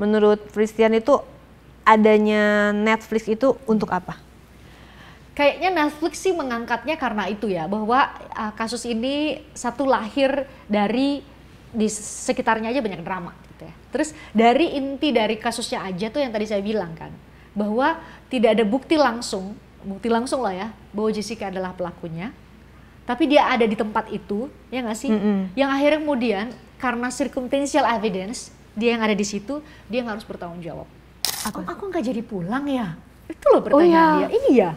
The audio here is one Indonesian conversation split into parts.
menurut Christian itu adanya Netflix itu untuk apa? Kayaknya Netflix sih mengangkatnya karena itu ya, bahwa kasus ini satu lahir dari di sekitarnya aja banyak drama gitu ya. Terus dari inti dari kasusnya aja tuh yang tadi saya bilang kan, bahwa tidak ada bukti langsung lah ya, bahwa Jessica adalah pelakunya. Tapi dia ada di tempat itu, ya nggak sih? Yang akhirnya kemudian karena circumstantial evidence, dia yang ada di situ, dia yang harus bertanggung jawab. Aku nggak jadi pulang ya? Itu loh pertanyaan dia. Iya.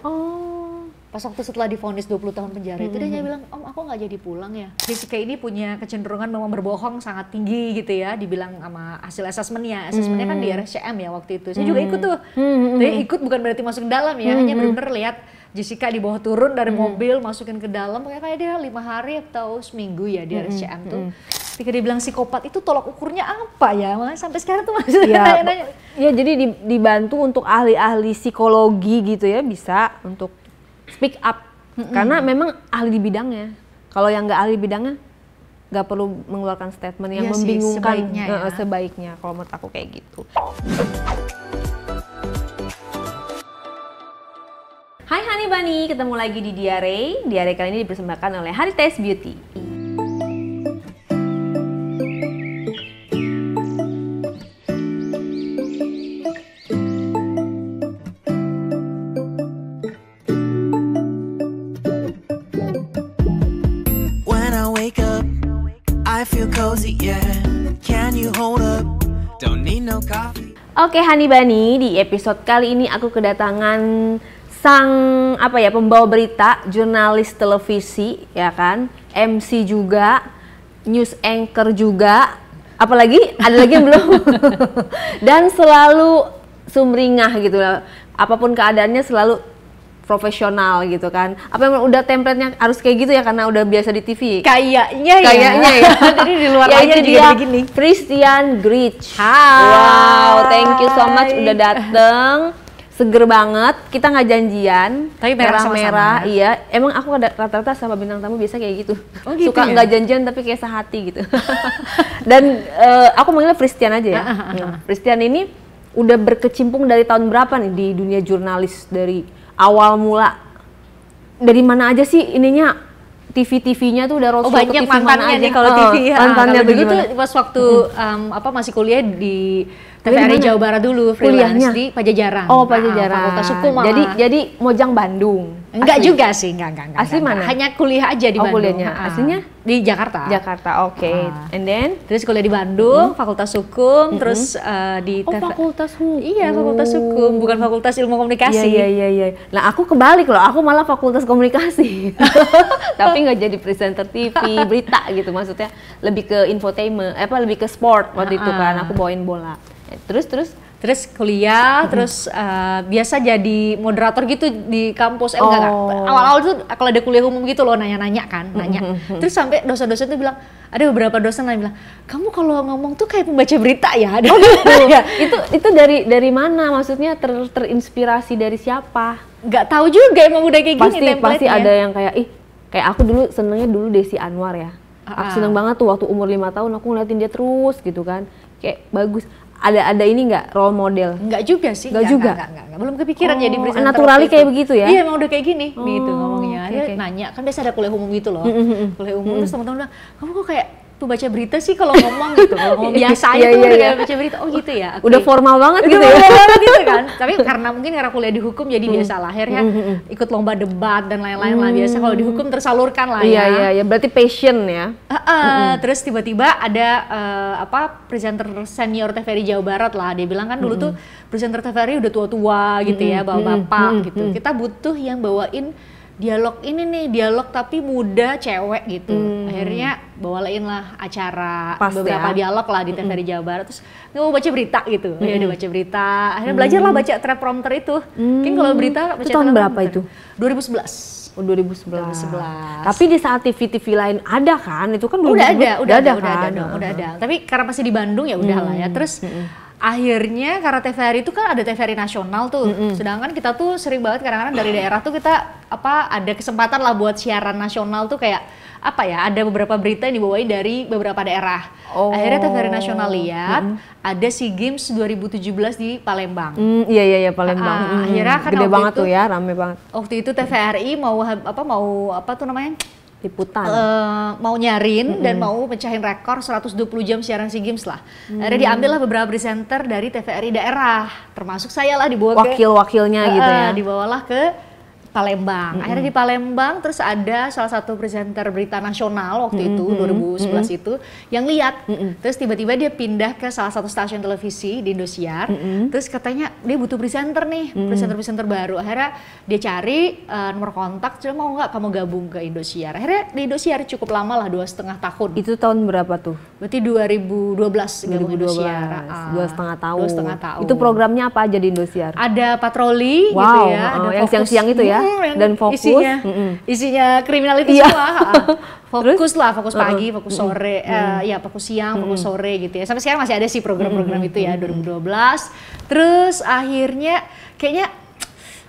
Pas waktu setelah divonis 20 tahun penjara itu dia bilang, Om aku nggak jadi pulang ya. Jessica ini punya kecenderungan memang berbohong sangat tinggi gitu ya, dibilang sama hasil asesmennya. Asesmennya kan di RSCM ya waktu itu. Saya juga ikut tuh. Tapi ikut bukan berarti masuk ke dalam ya, hanya benar-benar lihat Jessica di bawah turun dari mobil, masukin ke dalam, kayak dia 5 hari atau seminggu ya di RSCM tuh. Ketika dia bilang psikopat itu tolak ukurnya apa ya? Makanya sampai sekarang tuh masih nanya-nanya. Ya jadi dibantu untuk ahli-ahli psikologi gitu ya, bisa untuk speak up. Karena memang ahli di bidangnya. Kalau yang nggak ahli bidangnya, nggak perlu mengeluarkan statement yang membingungkan. Sebaiknya kalau menurut aku kayak gitu. Hai Honey Bunny, ketemu lagi di Diare. Diare kali ini dipersembahkan oleh Heritage Beauty. Oke Honey Bunny, di episode kali ini aku kedatangan sang pembawa berita, jurnalis televisi ya kan, MC juga, news anchor juga, apalagi ada lagi yang belum. Dan selalu sumringah gitu lah, apapun keadaannya selalu profesional gitu kan. Apa yang udah template-nya harus kayak gitu ya karena udah biasa di TV. Kayaknya ya. Jadi di luar aja juga begini. Christian Grich. Hai. Wow, thank you so much udah dateng. Seger banget. Kita nggak janjian. Tapi merah-merah. Iya. Emang aku rata-rata sama bintang tamu biasa kayak gitu. Oh, gitu suka nggak janjian tapi kayak sehati gitu. Dan aku manggilnya Christian aja ya. Christian ini udah berkecimpung dari tahun berapa nih di dunia jurnalis, dari awal mula, dari mana aja sih ininya, TV-TV-nya tuh udah roadshow ke TV mantannya nih kalau TV. Mantannya begitu pas waktu masih kuliah di TVRI Jawa Barat dulu, freelance di Pajajaran. Oh, Pajajaran. Fakultas Hukum. Jadi Mojang Bandung. Enggak juga sih, enggak. Asli mana? Hanya kuliah aja di Bandung. Kuliahnya. Aslinya di Jakarta. Jakarta, oke. And then terus kuliah di Bandung, Fakultas Hukum, terus di Fakultas Hukum. Iya, Fakultas Hukum, bukan Fakultas Ilmu Komunikasi. Iya. Nah, aku kebalik loh. Aku malah Fakultas Komunikasi. Tapi nggak jadi presenter TV, berita gitu. Maksudnya lebih ke infotainment, lebih ke sport waktu itu kan. Aku bawain bola. Terus kuliah, terus biasa jadi moderator gitu di kampus. Enggak. Awal-awal tuh kalau ada kuliah umum gitu loh, nanya-nanya kan, nanya. Terus sampai dosen-dosen tuh bilang, ada beberapa dosen yang bilang, kamu kalau ngomong tuh kayak pembaca berita ya. Oh gitu. itu dari mana? Maksudnya terinspirasi dari siapa? Nggak tahu juga, emang udah kayak gini template-nya. Pasti ada yang kayak aku dulu senengnya Desi Anwar ya. Aku seneng banget tuh waktu umur 5 tahun aku ngeliatin dia terus gitu kan. Kayak bagus. Ada ini nggak role model? Nggak juga sih. Nggak juga. Nggak. Belum kepikiran jadi presenter. Naturally kayak begitu ya? Iya, emang udah kayak gini gitu ngomongnya. Dia nanya, kan biasa ada kuliah umum gitu loh. Kuliah umum terus teman-teman bilang, kamu kok kayak pembaca berita sih kalau ngomong gitu. Kalau ngomong biasa aja tuh udah kayak baca berita. Oh gitu ya. Udah formal banget gitu ya. Gitu kan. Tapi karena kuliah di hukum jadi biasa lah. Akhirnya ikut lomba debat dan lain-lain lah. Biasa kalau di hukum tersalurkan lah ya. Iya. Berarti passion ya. Terus tiba-tiba ada presenter senior TVRI Jawa Barat lah. Dia bilang kan dulu tuh presenter TVRI udah tua-tua gitu ya, bapak-bapak gitu. Kita butuh yang bawain dialog tapi muda, cewek gitu. Akhirnya bawain lah acara beberapa dialog lah di TVRI Jawa Barat. Terus nggak mau baca berita gitu. Ya udah baca berita. Akhirnya belajar lah baca teleprompter itu. Mungkin kalau berita baca tahun berapa itu? 2011. 2011. Tapi di saat TV-TV lain ada kan? Itu kan udah ada. Tapi karena masih di Bandung ya udah lah ya. Terus akhirnya karena TVRI itu kan ada TVRI nasional tuh, sedangkan kita tuh sering banget kadang-kadang dari daerah tuh kita ada kesempatan lah buat siaran nasional tuh kayak ada beberapa berita yang dibawain dari beberapa daerah. Akhirnya TVRI nasional lihat ada SEA Games 2017 di Palembang. Iya Palembang. Akhirnya kan gede banget itu, tuh ya, rame banget. Waktu itu TVRI mau Liputan. mau nyarin dan mau pecahin rekor 120 jam siaran SEA Games lah. Akhirnya diambil lah beberapa presenter dari TVRI daerah, termasuk saya lah dibawa wakil-wakilnya gitu ya. Dibawalah ke Palembang. Akhirnya di Palembang terus ada salah satu presenter berita nasional waktu itu 2011 itu yang lihat. Terus tiba-tiba dia pindah ke salah satu stasiun televisi di Indosiar. Terus katanya dia butuh presenter nih, presenter baru. Akhirnya dia cari nomor kontak, "Coba mau nggak kamu gabung ke Indosiar?" Akhirnya di Indosiar cukup lama lah, 2,5 tahun. Itu tahun berapa tuh? Berarti 2012 gabung Indosiar. 2,5 tahun. 2,5 tahun. Itu programnya apa aja di Indosiar? Ada patroli gitu ya, ada yang siang-siang itu ya. Dan fokus isinya kriminalitas semua. Fokus pagi, fokus sore, fokus siang, fokus sore gitu ya. Sampai sekarang masih ada sih program-program itu ya 2012. Terus akhirnya kayaknya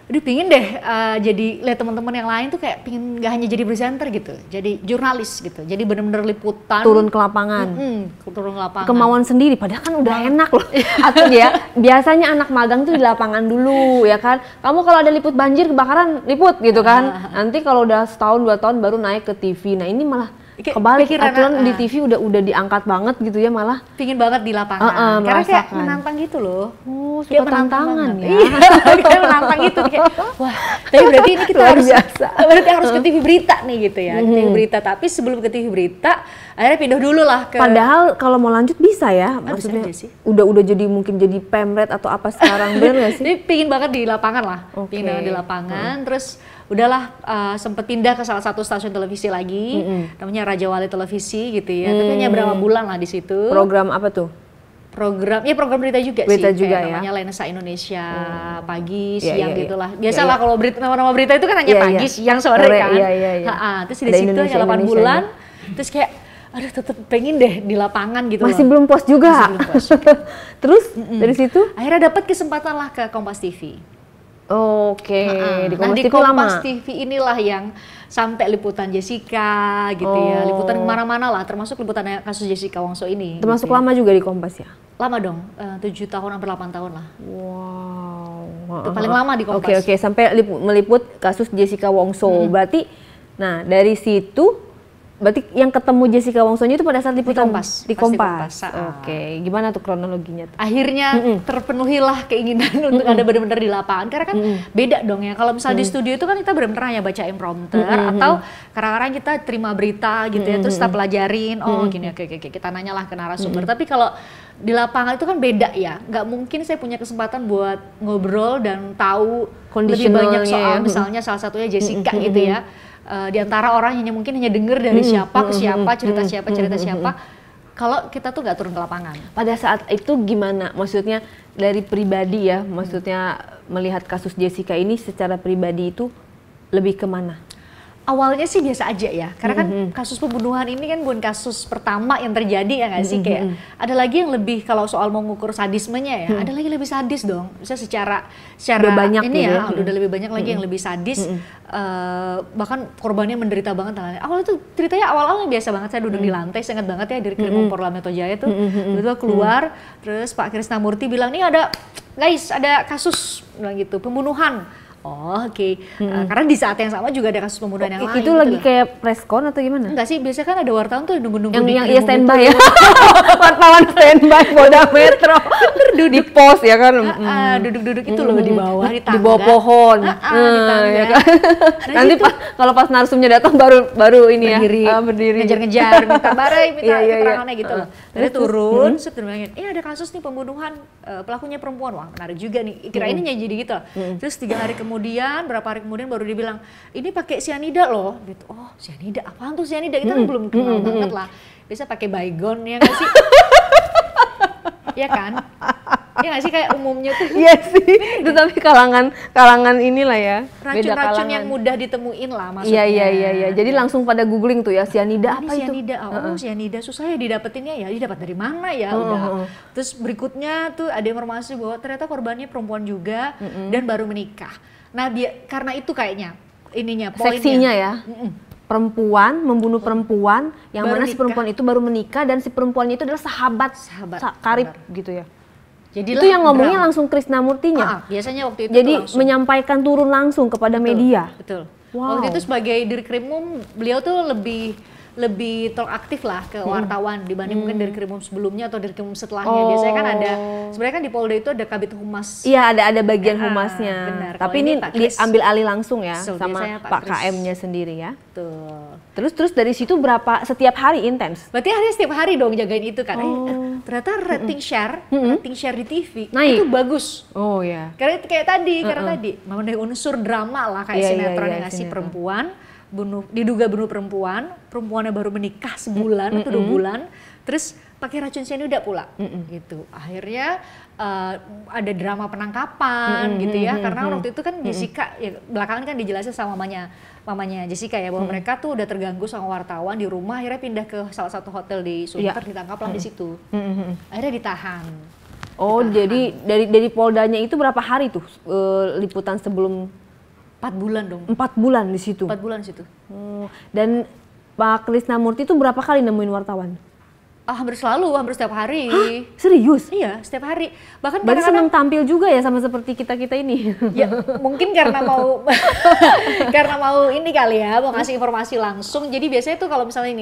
pingin deh jadi lihat teman-teman yang lain tuh kayak pingin gak hanya jadi presenter gitu, jadi jurnalis gitu, jadi bener-bener liputan, turun ke lapangan, turun ke lapangan, kemauan sendiri, padahal kan udah enak loh. Atau ya biasanya anak magang tuh di lapangan dulu ya kan, kamu kalau ada liput banjir kebakaran liput gitu kan, nanti kalau udah setahun 2 tahun baru naik ke TV. Nah ini malah kebalik, aturan di TV udah diangkat banget gitu ya, malah pingin banget di lapangan karena kayak menantang gitu loh. Suka tantangan ya. Kayak menantang gitu kayak wah, tapi berarti ini kita harus ke TV berita nih gitu ya. TV berita, tapi sebelum ke TV berita akhirnya pindah dulu lah ke, padahal kalau mau lanjut bisa ya, maksudnya udah jadi mungkin jadi pemret atau apa sekarang, bener gak sih? Jadi pingin banget di lapangan lah, pingin banget di lapangan. Terus udahlah sempet pindah ke salah satu stasiun televisi lagi, namanya Raja Wali Televisi gitu ya. Tapi hanya berapa bulan lah di situ. Program apa tuh? Program berita juga berita sih, juga kayak ya? namanya Lensa Indonesia, pagi, siang gitulah. Biasalah kalau nama-nama berita itu kan hanya pagi, siang, sore kan. Terus di situ hanya 8 bulan, terus kayak aduh tetep pengen deh di lapangan gitu. Masih belum puas juga. Terus dari situ akhirnya dapat kesempatan lah ke Kompas TV. Di Kompas TV Kompas lama. TV inilah yang sampai liputan Jessica gitu ya, liputan kemana-mana lah, termasuk liputan kasus Jessica Wongso ini. Termasuk gitu lama juga di Kompas ya? Lama dong, 7 tahun hampir 8 tahun lah. Wow. Itu paling lama di Kompas. Oke, sampai meliput kasus Jessica Wongso. Berarti, nah dari situ berarti yang ketemu Jessica Wongsonya itu pada saat liputan di Kompas. Oke, gimana tuh kronologinya tuh? Akhirnya terpenuhilah keinginan untuk ada benar-benar di lapangan, karena kan beda dong ya. Kalau misalnya di studio itu kan kita benar-benar hanya bacain prompter, atau kadang-kadang kita terima berita gitu ya, terus kita pelajarin, gini, oke, kita nanyalah ke narasumber. Tapi kalau di lapangan itu kan beda ya, nggak mungkin saya punya kesempatan buat ngobrol dan tahu lebih banyak soal misalnya salah satunya Jessica gitu ya. Di antara orang yang mungkin hanya denger dari siapa ke siapa, cerita siapa, kalau kita tuh nggak turun ke lapangan. Pada saat itu gimana? Maksudnya dari pribadi ya, maksudnya melihat kasus Jessica ini secara pribadi itu lebih kemana? Awalnya sih biasa aja ya, karena kan kasus pembunuhan ini kan bukan kasus pertama yang terjadi ya nggak sih, kayak ada lagi yang lebih, kalau soal mau ngukur sadismenya ya, ada lagi lebih sadis dong, bisa secara banyak ini ya, udah lebih banyak lagi yang lebih sadis, bahkan korbannya menderita banget. Awalnya tuh ceritanya awal-awalnya biasa banget, saya duduk di lantai, saya ingat banget ya dari Krimum Polda Metro Jaya tuh, tiba-tiba keluar, terus Pak Krisnamurti bilang, nih ada kasus, bilang gitu, pembunuhan. Karena di saat yang sama juga ada kasus pembunuhan yang lain. Itu lagi kayak preskon atau gimana? Enggak sih, biasanya kan ada wartawan tuh nunggu-nunggu yang standby ya. Wartawan standby Polda Metro. Duduk di pos ya kan. Duduk-duduk itu loh di bawah, di tangga. Di bawah pohon. Di tangga. Ya kan? Nanti kalau pas narsumnya datang baru ini berdiri. Ngejar-ngejar, minta keterangannya gitu loh. Terus turun, terus ada kasus nih pembunuhan, pelakunya perempuan. Wah, menarik juga nih. Kirainnya jadi gitu. Terus 3 hari kemudian, berapa hari kemudian baru dibilang, ini pakai sianida loh. Gitu. Oh, sianida, apaan tuh sianida? Kita kan belum kenal banget lah. Biasa pakai baygon ya nggak sih? Iya kan? Ya nggak sih, kayak umumnya tuh Iya sih, itu tapi kalangan inilah ya, beda racun-racun yang kalangan. mudah ditemuin lah maksudnya. Iya. Jadi langsung pada googling tuh ya, sianida Ini apa itu? sianida, sianida susah ya didapetinnya ya, didapat dari mana ya, udah. Terus berikutnya tuh ada informasi bahwa ternyata korbannya perempuan juga dan baru menikah. Nah karena itu kayaknya ininya poinnya. Seksinya ya. Perempuan membunuh perempuan, yang Baru mana si nikah. perempuan itu baru menikah dan si perempuannya itu adalah sahabat karib benar. gitu ya. Jadilah Itu yang ngomongnya drama. langsung Krisnamurtinya. Biasanya waktu itu Jadi tuh langsung. menyampaikan turun langsung kepada media. Betul. Wow. Waktu itu sebagai Dirkrimum, beliau tuh lebih talk aktif lah ke wartawan dibanding mungkin Dirkrimum sebelumnya atau Dirkrimum setelahnya. Biasanya kan ada, sebenarnya kan di Polda itu ada Kabid Humas. Iya, ada bagian humasnya. benar. Tapi Kalau ini ini Pak Kris. diambil alih langsung ya So, sama biasanya Pak Pak Kris. KM-nya sendiri ya. Tuh. Terus dari situ setiap hari intens? Berarti setiap hari dong jagain itu kan. Ternyata rating share di TV Naik. itu bagus. Oh ya. Karena kayak tadi, memenuhi unsur drama lah kayak Iya, sinetron iya, yang ngasih sinetron. perempuan diduga bunuh perempuannya baru menikah sebulan atau 2 bulan, terus pakai racun cyanida pula, gitu. Akhirnya ada drama penangkapan gitu ya, karena waktu itu kan Jessica, ya, belakangan kan dijelasin sama mamanya Jessica ya, bahwa mereka tuh udah terganggu sama wartawan di rumah, akhirnya pindah ke salah satu hotel di Sunter, ditangkaplah di situ, akhirnya ditahan. Oh, jadi dari Poldanya itu berapa hari tuh liputan sebelum 4 bulan dong. 4 bulan di situ? 4 bulan di situ. Dan Pak Krisnamurti itu berapa kali nemuin wartawan? Hampir setiap hari. Serius? Iya, setiap hari. Bahkan Berarti kadang-kadang senang tampil juga ya sama seperti kita-kita ini? ya mungkin karena mau ini kali ya, mau kasih informasi langsung. Jadi biasanya tuh kalau misalnya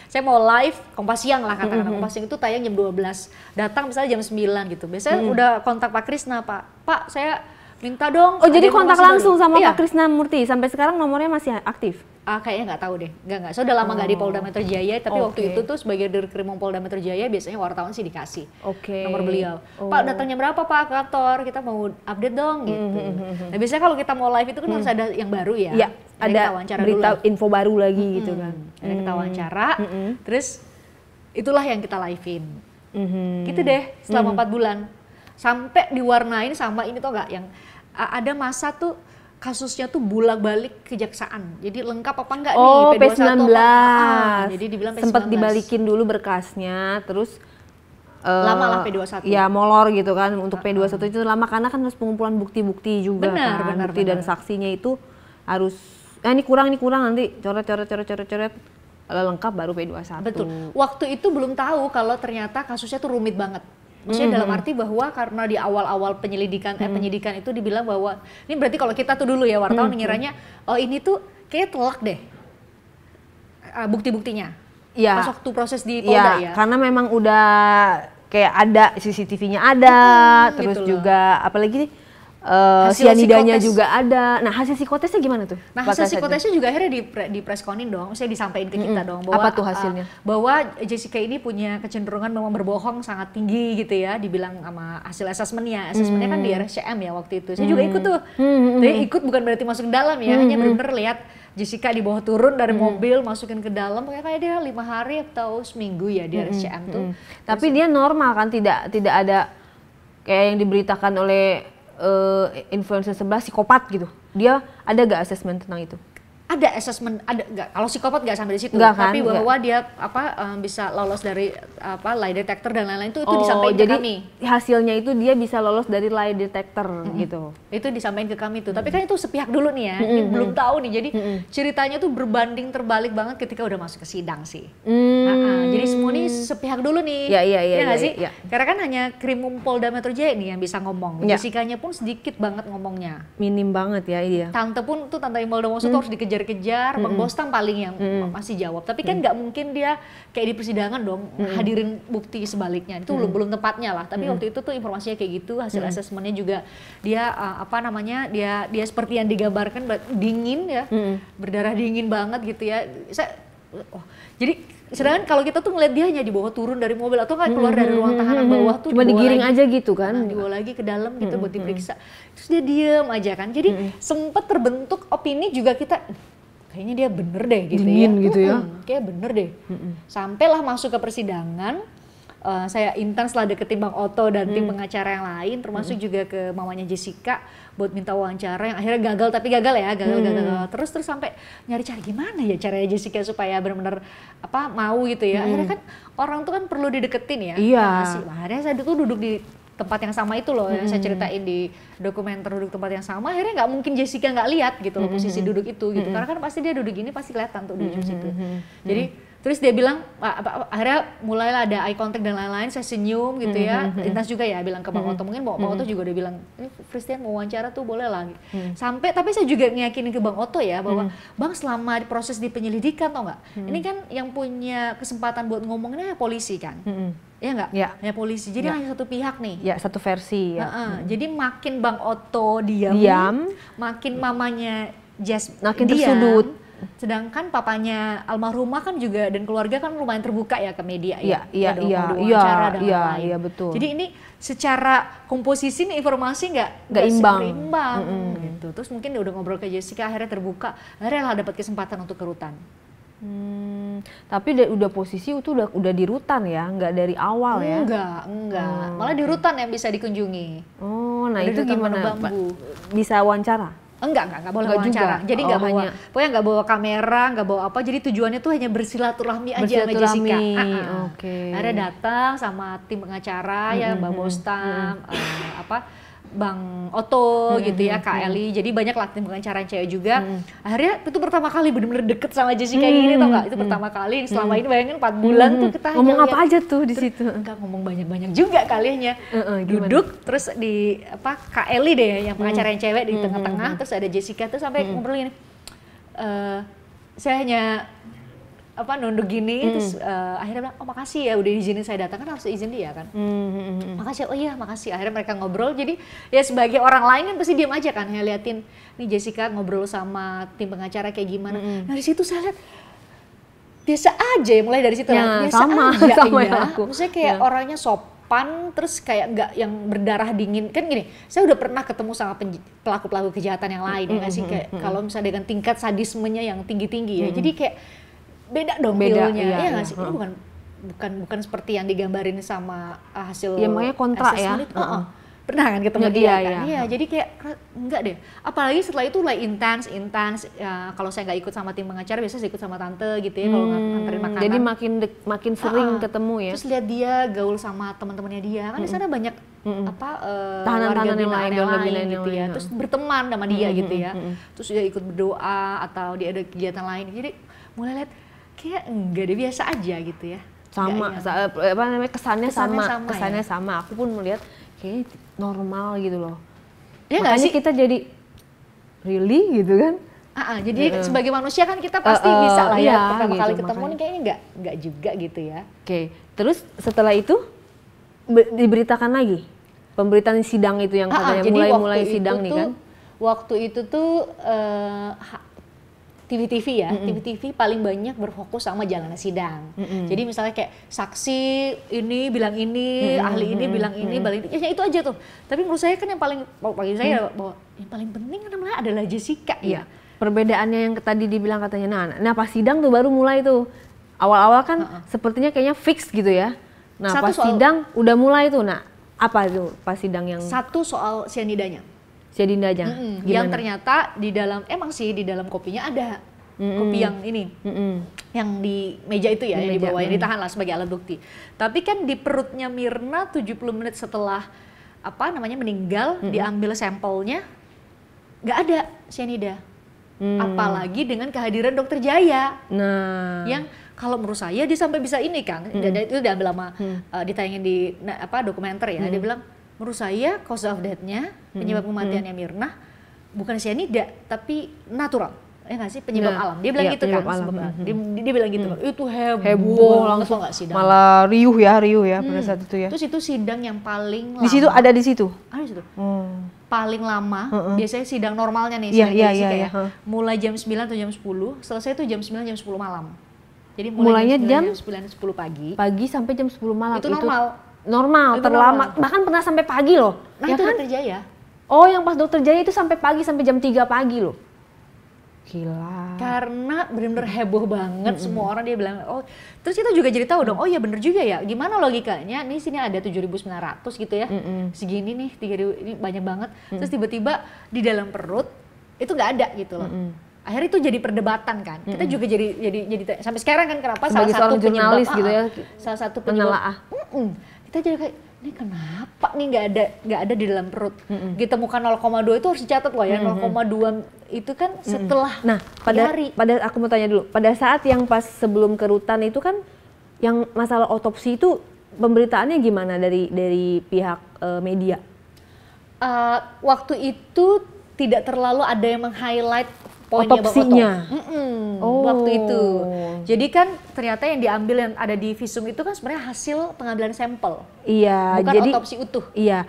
saya mau live Kompas Siang lah katakan. Kompas Siang itu tayang jam 12. Datang misalnya jam 9 gitu. Biasanya udah kontak Pak Krisna, Pak saya minta dong. Oh, jadi ada kontak informasi langsung baru." sama Iya. Pak Krisnamurti. Sampai sekarang nomornya masih aktif? Kayaknya nggak tahu deh, nggak. So udah lama nggak di Polda Metro Jaya, tapi waktu Oke. itu tuh sebagai Dirkrimum Polda Metro Jaya biasanya wartawan sih dikasih Oke. nomor beliau. Pak datangnya berapa Pak ke kantor? Kita mau update dong gitu. Nah biasanya kalau kita mau live itu kan harus ada yang baru ya. Iya, Kita ada wawancara berita dulu. info baru lagi gitu kan. Ada kita wawancara, terus itulah yang kita live-in. Gitu deh selama 4 bulan. Sampai diwarnain sama ini tau nggak, yang ada masa tuh kasusnya tuh bolak-balik kejaksaan. Jadi lengkap apa enggak Oh, nih P21 P19. jadi dibilang P19. Sempat dibalikin dulu berkasnya, terus Lama lah P21. Ya molor gitu kan. Untuk P21 itu lama karena kan harus pengumpulan bukti-bukti juga kan. Benar. Dan saksinya itu harus ini kurang nanti coret lengkap baru P21. Betul. Waktu itu belum tahu kalau ternyata kasusnya tuh rumit banget. Maksudnya dalam arti bahwa karena di awal-awal penyidikan itu dibilang bahwa ini berarti kalau kita tuh dulu ya wartawan ngiranya oh ini tuh kayak telak deh bukti-buktinya. Iya. Pas waktu proses di Polda ya. Karena memang udah kayak ada CCTV-nya ada, terus gitu loh. juga apalagi Hasil sianidanya psikotes. juga ada. Nah, hasil psikotesnya gimana tuh? Nah Pak hasil Kasat? psikotesnya juga akhirnya di press-conin dong, maksudnya disampaikan ke kita dong. Bahwa, Apa tuh hasilnya? bahwa Jessica ini punya kecenderungan memang berbohong sangat tinggi gitu ya, dibilang sama hasil asesmennya. Asesmennya kan di RSCM ya waktu itu. Saya juga ikut tuh. Tapi ikut bukan berarti masuk ke dalam ya, hanya benar-benar lihat Jessica di bawah turun dari mobil, masukin ke dalam, kayak dia 5 hari atau seminggu ya di RSCM tuh. Tapi dia normal kan, tidak ada kayak yang diberitakan oleh influencer sebelah psikopat gitu. Dia ada gak asesmen tentang itu? Ada asesmen, ada nggak? Kalau psikopat nggak sampai di situ, Nggak kan? tapi bahwa dia bisa lolos dari lie detector dan lain-lain itu disampaikan ke jadi kami. hasilnya itu dia bisa lolos dari lie detector gitu. Itu disampaikan ke kami tuh. Tapi kan itu sepihak dulu nih ya, ini belum tahu nih. Jadi ceritanya tuh berbanding terbalik banget ketika udah masuk ke sidang sih. Jadi semua nih sepihak dulu nih. Iya, nggak iya, sih? iya. Karena kan hanya Krimum Polda Metro Jaya nih yang bisa ngomong. Iya. Jessica-nya pun sedikit banget ngomongnya. Minim banget ya dia. Tante pun tuh Tante Imelda Moso tuh harus dikejar-kejar, Bang Bostam paling yang masih jawab. Tapi kan nggak mungkin dia kayak di persidangan dong hadirin bukti sebaliknya. Itu belum tempatnya lah. Tapi waktu itu tuh informasinya kayak gitu, hasil asesmennya juga dia dia seperti yang digambarkan dingin ya, berdarah dingin banget gitu ya. Jadi sedangkan kalau kita tuh ngeliat dia hanya dibawa turun dari mobil atau nggak keluar dari ruang tahanan bawah tuh Cuma dibawa digiring lagi. aja gitu kan. Nah, dibawa lagi ke dalam gitu buat diperiksa. Terus dia diem aja kan. Jadi sempet terbentuk opini juga kita kayaknya dia bener deh gitu Dingin ya. gitu ya. Kayak bener deh. Sampailah masuk ke persidangan, saya intens lah deketin Bang Otto dan tim pengacara yang lain, termasuk juga ke mamanya Jessica buat minta wawancara yang akhirnya gagal, tapi gagal terus sampai nyari cara gimana ya caranya Jessica supaya benar-benar mau gitu ya. Akhirnya kan orang tuh kan perlu dideketin ya. Iya. Akhirnya saya tuh duduk di tempat yang sama itu loh, yang saya ceritain di dokumenter, duduk tempat yang sama. Akhirnya nggak mungkin Jessica nggak lihat gitu loh posisi duduk itu gitu, karena kan pasti dia duduk gini pasti kelihatan tuh di ujung situ. Jadi terus dia bilang, akhirnya mulailah ada eye contact dan lain-lain, saya senyum gitu ya, intens juga ya bilang ke Bang Otto, mungkin Bang Otto juga udah bilang, ini Christian mau wawancara tuh boleh lah. Sampai, tapi saya juga ngeyakinin ke Bang Otto ya, bahwa Bang selama proses di penyelidikan tau nggak, ini kan yang punya kesempatan buat ngomongnya polisi kan. Iya nggak? Ya polisi. Jadi hanya satu pihak nih. Ya satu versi. Ya. Jadi makin Bang Otto diam, makin mamanya Jess makin diam, tersudut. Sedangkan papanya almarhumah kan juga dan keluarga kan lumayan terbuka ya ke media Iya betul. Jadi ini secara komposisi nih informasi nggak imbang gitu. Terus mungkin dia udah ngobrol ke Jessica, akhirnya terbuka, akhirnya lah dapat kesempatan untuk ke rutan. Tapi udah posisi itu udah di rutan ya, nggak dari awal ya? Enggak. Malah di rutan yang bisa dikunjungi. Oh, nah itu Rutan gimana? Bambu. Bisa wawancara? Enggak boleh wawancara. Jadi nggak bawa, pokoknya nggak bawa kamera, nggak bawa apa. Jadi tujuannya tuh hanya bersilaturahmi aja sama Jessica. Akhirnya datang sama tim pengacara ya, Bang Bostam, Bang Otto gitu ya, Kak Eli. Jadi banyak lah tim pengacara cewek juga. Akhirnya itu pertama kali bener-bener deket sama Jessica gini tau nggak? Itu pertama kali selama ini bayangin 4 bulan tuh kita ngomong apa aja tuh di situ? Enggak ngomong banyak-banyak juga kalinya. Duduk terus di Kak Eli deh yang pengacara yang cewek di tengah-tengah, terus ada Jessica tuh sampai ngobrol gini. Saya hanya nunduk gini, terus akhirnya bilang, oh makasih ya udah izinin saya datang, kan harus izin dia kan. Makasih, oh iya makasih. Akhirnya mereka ngobrol, jadi ya sebagai orang lain kan pasti diam aja kan, ya liatin nih Jessica ngobrol sama tim pengacara kayak gimana. Nah di situ saya lihat biasa aja ya, mulai dari situ biasa aja ya. Maksudnya kayak orangnya sopan, terus kayak nggak yang berdarah dingin kan gini. Saya udah pernah ketemu sama pelaku-pelaku kejahatan yang lain ya nggak sih, kayak kalau misalnya dengan tingkat sadismenya yang tinggi-tinggi ya, jadi kayak beda dong feelnya, ya nggak sih? Ini bukan seperti yang digambarin sama hasil makanya kontrak ya. Pernah kan ketemu dia kan? Iya, jadi kayak enggak deh. Apalagi setelah itu intens. Ya, kalau saya nggak ikut sama tim pengacara, biasanya saya ikut sama tante gitu ya, kalau nganterin makanan. Jadi makin sering ketemu ya. Terus lihat dia gaul sama teman-temannya dia, kan di sana banyak tahanan-tahanan yang lain gitu ya. Terus berteman sama dia gitu ya. Terus dia ikut berdoa atau dia ada kegiatan lain. Jadi mulai lihat kayak enggak deh, biasa aja gitu ya. Sama, kesannya sama. Aku pun melihat kayak normal gitu loh. Ya makanya sih? Kita jadi really gitu kan. Jadi sebagai manusia kan kita pasti bisa lah ya, pertama kali ketemu nih kayaknya enggak juga gitu ya. Terus setelah itu diberitakan lagi pemberitaan sidang itu yang katanya mulai sidang nih kan. Waktu itu tuh TV-TV ya, TV-TV paling banyak berfokus sama jalannya sidang. Jadi misalnya kayak saksi ini bilang ini, ahli ini bilang ini, ya itu aja tuh. Tapi menurut saya kan yang paling, bagi saya bahwa yang paling penting adalah Jessica ya. Perbedaannya yang tadi dibilang katanya, nah pas sidang tuh baru mulai tuh. Awal-awal kan sepertinya kayaknya fix gitu ya. Nah pas sidang udah mulai tuh, nah apa tuh pas sidang yang? Satu soal cyanidanya. Yang ternyata di dalam kopinya ada kopi yang ini, yang di meja itu ya, yang di bawah, yang ditahan lah sebagai alat bukti. Tapi kan di perutnya Mirna 70 menit setelah meninggal, diambil sampelnya, nggak ada cyanida. Apalagi dengan kehadiran Dokter Jaya, yang kalau menurut saya dia sampai bisa ini kan, itu diambil lama, ditayangin di dokumenter ya, dia bilang, menurut saya cause of death-nya, penyebab kematiannya Mirna bukan cyanida tapi natural, ya nggak sih, penyebab alam. Dia bilang gitu kan, dia bilang gitu. Itu heboh langsung nggak sidang. Malah riuh ya pada saat itu ya. Terus itu sidang yang paling lama. Di situ ada di situ. Ada di situ. Paling lama, biasanya sidang normalnya nih, mulai jam 9 atau jam 10, selesai itu jam 9 jam 10 malam. Jadi mulainya jam 9 10 pagi. Pagi sampai jam 10 malam. Itu normal, terlama, bahkan pernah sampai pagi loh. Nah itu kan? Dokter Jaya. Oh yang pas Dokter Jaya itu sampai pagi, sampai jam 3 pagi loh. Gila. Karena benar-benar heboh banget, semua orang dia bilang, oh terus kita juga jadi tahu dong, oh ya bener juga ya, gimana logikanya, nih sini ada 7.900 gitu ya, segini nih 3.000, ini banyak banget, terus tiba-tiba di dalam perut itu nggak ada gitu loh. Akhirnya itu jadi perdebatan kan, kita juga jadi sampai sekarang kan kenapa sebagai salah satu jurnalis penyebab, gitu ya, salah satu penyebab, kita jadi kayak, ini kenapa nih nggak ada di dalam perut? Ditemukan 0,2 itu harus dicatat loh ya, 0,2 itu kan setelah pada aku mau tanya dulu, pada saat yang pas sebelum ke rutan itu kan yang masalah otopsi itu pemberitaannya gimana dari pihak media? Waktu itu tidak terlalu ada yang meng-highlight poinnya otopsinya. Waktu itu. Jadi kan ternyata yang diambil yang ada di visum itu kan sebenarnya hasil pengambilan sampel. Iya, bukan jadi otopsi utuh. Iya.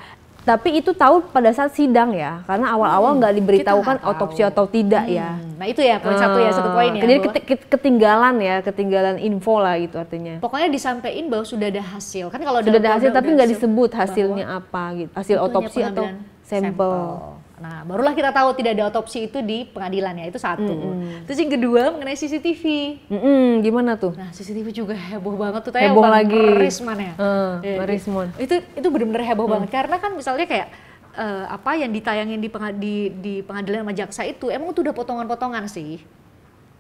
Tapi itu tahu pada saat sidang ya, karena awal-awal nggak diberitahukan otopsi atau tidak ya. Nah itu ya poin satu poin ya. Jadi ketinggalan info lah gitu artinya. Pokoknya disampaikan bahwa sudah ada hasil. Kan kalau sudah ada hasil tapi nggak disebut hasilnya apa gitu. Hasil otopsi atau sampel. Nah, barulah kita tahu tidak ada otopsi itu di pengadilan ya, itu satu. Terus yang kedua mengenai CCTV. Gimana tuh? Nah, CCTV juga heboh banget tuh. Heboh lagi. Risman ya. Risman. Itu benar-benar heboh banget karena kan misalnya kayak apa yang ditayangin di pengadilan sama jaksa itu emang tuh udah potongan-potongan sih.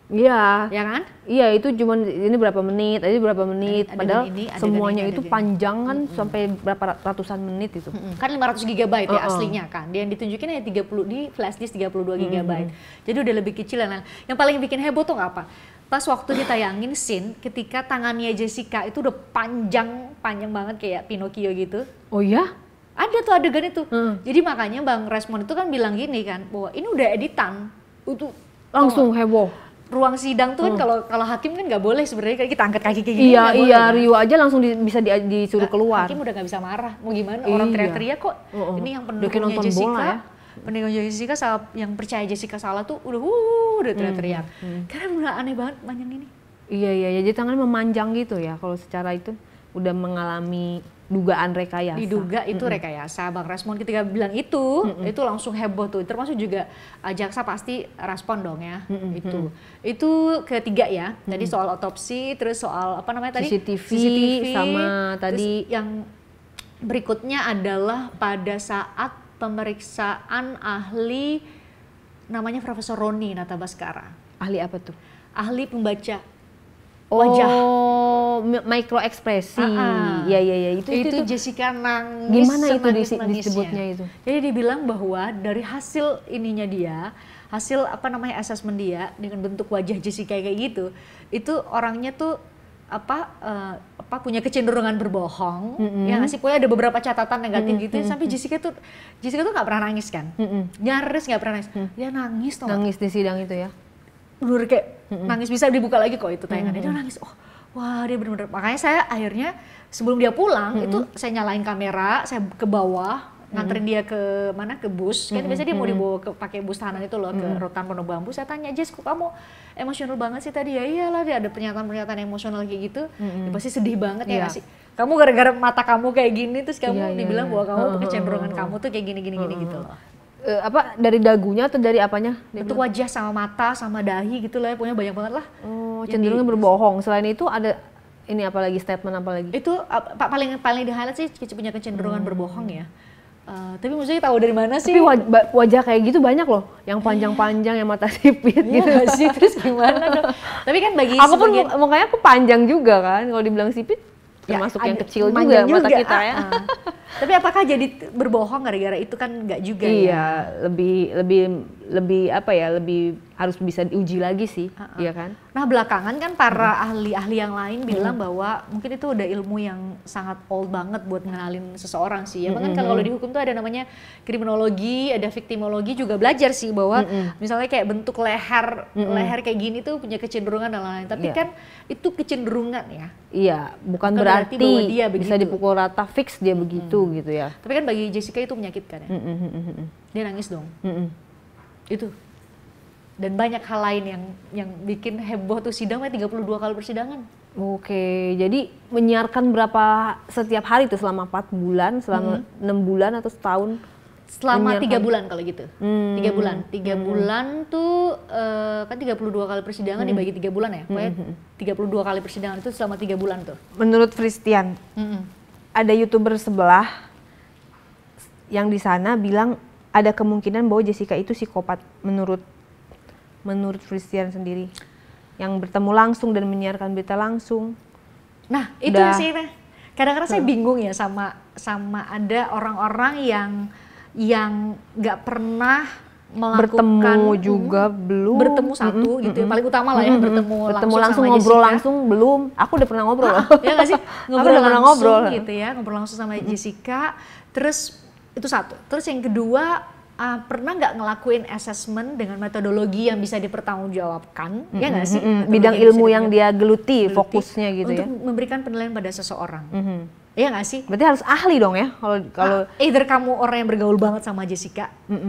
Iya. Ya kan? Iya, itu cuman ini berapa menit, padahal semuanya itu panjang kan sampai berapa ratusan menit itu. Kan 500 GB ya aslinya kan. Dia yang ditunjukin ya 30 di flash disk 32 GB. Jadi udah lebih kecil. Nah, yang paling bikin heboh tuh apa? Pas waktu ditayangin scene ketika tangannya Jessica itu udah panjang banget kayak Pinocchio gitu. Oh ya? Ada tuh adegan itu. Jadi makanya Bang Resmond itu kan bilang gini kan, bahwa ini udah editan. Itu langsung heboh. Ruang sidang tuh kan kalau hakim kan nggak boleh sebenarnya kita angkat kaki kayak gini. Iya, Rio aja langsung bisa disuruh keluar. Hakim udah nggak bisa marah. Mau gimana? Orang teriak-teriak kok. Ini yang pendukungnya Jessica. Pendukung Jessica yang percaya Jessica salah tuh udah teriak-teriak. Karena bener aneh banget panjang ini. Iya, jadi tangannya memanjang gitu ya. Kalau secara itu udah mengalami dugaan rekayasa. Diduga itu rekayasa. Bang Resmond ketika bilang itu langsung heboh tuh. Termasuk juga jaksa pasti respon dong ya. Itu ketiga ya. Tadi soal otopsi, terus soal apa namanya tadi? CCTV sama tadi yang berikutnya adalah pada saat pemeriksaan ahli namanya Profesor Roni Natabaskara. Ahli apa tuh? Ahli pembaca wajah. Micro ekspresi. Iya. Itu Jessica nangis. Gimana itu disebutnya itu? Jadi dibilang bahwa dari hasil ininya dia, hasil apa namanya asesmen dia dengan bentuk wajah Jessica kayak gitu, itu orangnya tuh punya kecenderungan berbohong. Ya nggak sih, pokoknya ada beberapa catatan negatif gitu. Sampai Jessica tuh nggak pernah nangis kan? Nyaris nggak pernah nangis. Dia nangis tuh. Nangis di sidang itu ya? Bener kayak nangis, bisa dibuka lagi kok itu tayangannya. Dia nangis, wah dia bener-bener. Makanya saya akhirnya sebelum dia pulang itu saya nyalain kamera, saya ke bawah nganterin dia ke mana, ke bus. Kan biasanya dia mau dibawa pakai bus tahanan itu loh ke Rutan Pondok Bambu. Saya tanya, Jess, kok kamu emosional banget sih tadi? Ya iyalah, dia ada pernyataan-pernyataan emosional kayak gitu. Ya pasti sedih banget ya nggak sih? Kamu gara-gara mata kamu kayak gini terus kamu dibilang bahwa kamu kecenderungan kamu tuh kayak gini gitu loh. Dari dagunya atau dari apanya? Bentuk wajah sama mata sama dahi gitu lah, pokoknya banyak banget lah. Cenderungnya berbohong. Selain itu ada ini apalagi statement apalagi? Itu paling di highlight sih punya kecenderungan berbohong ya. Tapi maksudnya tahu dari mana sih? Tapi wajah kayak gitu banyak loh, yang panjang-panjang, yang mata sipit gitu. Sih, terus gimana dong? Tapi kan bagi aku pun makanya aku panjang juga kan, kalau dibilang sipit termasuk yang kecil juga mata kita ya. Tapi apakah jadi berbohong gara-gara itu kan nggak juga ya? Iya, lebih apa ya, lebih harus bisa diuji lagi sih, iya kan? Nah belakangan kan para ahli-ahli yang lain bilang bahwa mungkin itu udah ilmu yang sangat old banget buat ngenalin seseorang sih. Ya kan kalau di hukum tuh ada namanya kriminologi, ada viktimologi, juga belajar sih bahwa misalnya kayak bentuk leher kayak gini tuh punya kecenderungan dan lain-lain. Tapi kan itu kecenderungan ya. Iya, bukan berarti bahwa dia bisa dipukul rata fix dia begitu gitu ya. Tapi kan bagi Jessica itu menyakitkan ya. Dia nangis dong. Itu. Dan banyak hal lain yang bikin heboh tuh sidangnya 32 kali persidangan. Oke, jadi menyiarkan berapa setiap hari tuh selama 4 bulan, selama 6 bulan atau setahun? Selama 3 Menyiarkan. bulan kalau gitu. 3 bulan. 3 bulan tuh kan 32 kali persidangan dibagi 3 bulan ya. Pokoknya 32 kali persidangan itu selama 3 bulan tuh. Menurut Christian, ada YouTuber sebelah yang di sana bilang ada kemungkinan bahwa Jessica itu psikopat menurut Christian sendiri. Yang bertemu langsung dan menyiarkan berita langsung. Nah, itu sih kadang-kadang saya bingung ya sama ada orang-orang yang nggak pernah melakukan bertemu juga belum bertemu satu gitu ya, paling utama lah ya bertemu langsung sama ngobrol Jessica. langsung belum, aku udah pernah ngobrol loh. Ya nggak sih, Aku udah pernah ngobrol gitu ya, ngobrol langsung sama Jessica. Terus itu satu, terus yang kedua pernah nggak ngelakuin assessment dengan metodologi yang bisa dipertanggungjawabkan, ya nggak sih? Bidang ilmu yang dia geluti fokusnya gitu untuk ya, memberikan penilaian pada seseorang. Iya nggak sih? berarti harus ahli dong ya kalau either kamu orang yang bergaul banget sama Jessica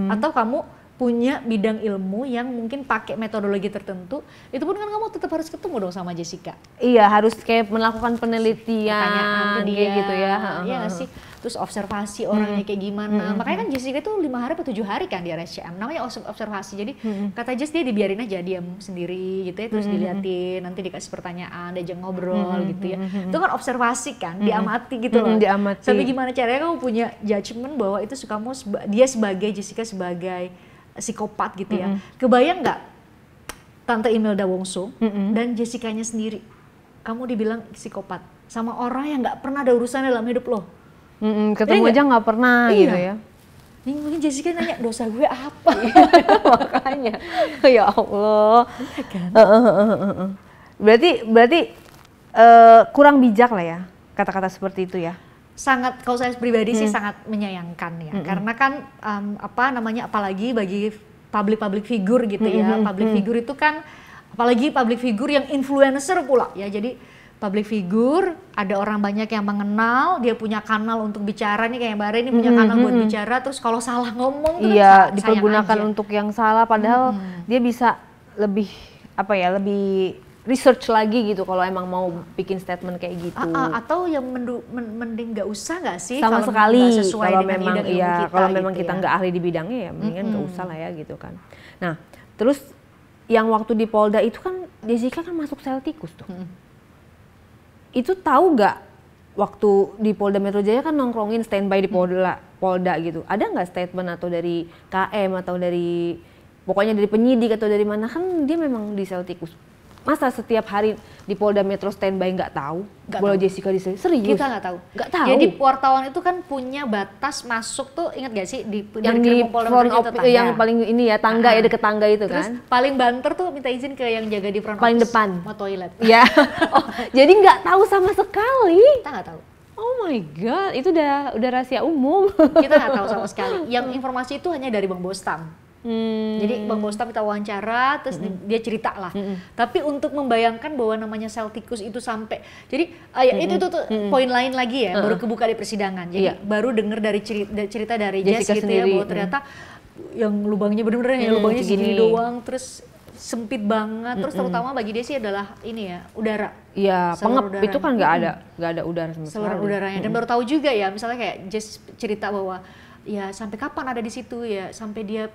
atau kamu punya bidang ilmu yang mungkin pakai metodologi tertentu, itu pun kan kamu tetap harus ketemu dong sama Jessica. iya harus kayak melakukan penelitian Pertanyaan ke dia kayak gitu ya. Iya nggak sih? Terus observasi orangnya kayak gimana. Makanya kan Jessica itu 5 hari atau 7 hari kan di RSCM. Namanya observasi. Jadi kata Jess dia dibiarin aja diam sendiri gitu ya. Terus diliatin, nanti dikasih pertanyaan, diajak ngobrol gitu ya. Itu kan observasi kan, diamati gitu loh. Diamati. Sampai gimana caranya kamu punya judgement bahwa itu kamu dia sebagai Jessica sebagai psikopat gitu ya. Kebayang nggak Tante Imelda Wongso dan Jessicanya sendiri, kamu dibilang psikopat sama orang yang nggak pernah ada urusan dalam hidup lo. Ketemu aja nggak pernah gitu ya. Ini mungkin Jessica nanya dosa gue apa? Makanya ya Allah. Berarti kurang bijak lah ya kata-kata seperti itu ya. Sangat, kalau saya pribadi sih sangat menyayangkan ya, karena kan apalagi bagi public figure gitu ya, public figure itu kan apalagi public figure yang influencer pula ya, jadi public figure ada orang banyak yang mengenal, dia punya kanal untuk bicara nih kayak Mbak Re ini punya kanal buat bicara, terus kalau salah ngomong tuh iya kan dipergunakan untuk yang salah padahal dia bisa lebih lebih research lagi gitu kalau emang mau bikin statement kayak gitu. Atau yang mending nggak usah nggak sih sama kalau sekali nggak sesuai kalau dengan memang bidang ilmu kita, kalau memang gitu kita ya. nggak ahli di bidangnya ya mendingan nggak usah lah ya gitu kan. Nah terus yang waktu di Polda itu kan Jessica kan masuk sel tikus tuh. Itu tahu nggak waktu di Polda Metro Jaya kan nongkrongin standby di Polda gitu. Ada nggak statement atau dari KM atau dari pokoknya dari penyidik atau dari mana, kan dia memang di sel tikus. Masa setiap hari di Polda Metro standby nggak tahu? Kalau Jessica di sini serius? Kita nggak tahu. Nggak tahu. Jadi wartawan itu kan punya batas masuk tuh, ingat gak sih di yang di front of yang paling ini ya tangga ya deket tangga itu. Terus kan. paling banter tuh minta izin ke yang jaga di front Paling office, depan. mau toilet. Ya. Oh, jadi nggak tahu sama sekali. Kita nggak tahu. Oh my god, itu udah rahasia umum. Kita nggak tahu sama sekali. Yang informasi itu hanya dari Bang Bostam. Jadi Bang Bostam kita wawancara, terus dia cerita lah. Tapi untuk membayangkan bahwa namanya sel tikus itu sampai, jadi itu tuh poin lain lagi ya, baru kebuka di persidangan. Jadi baru dengar dari cerita dari Jessica gitu ya, bahwa ternyata yang lubangnya bener-bener ya lubangnya segini doang, terus sempit banget, terus terutama bagi dia sih adalah ini ya, udara. Iya, pengep udaranya. itu kan nggak ada udara sama sekali. Saluran udaranya. Dan baru tahu juga ya, misalnya kayak Jess cerita bahwa ya sampai kapan ada di situ ya, sampai dia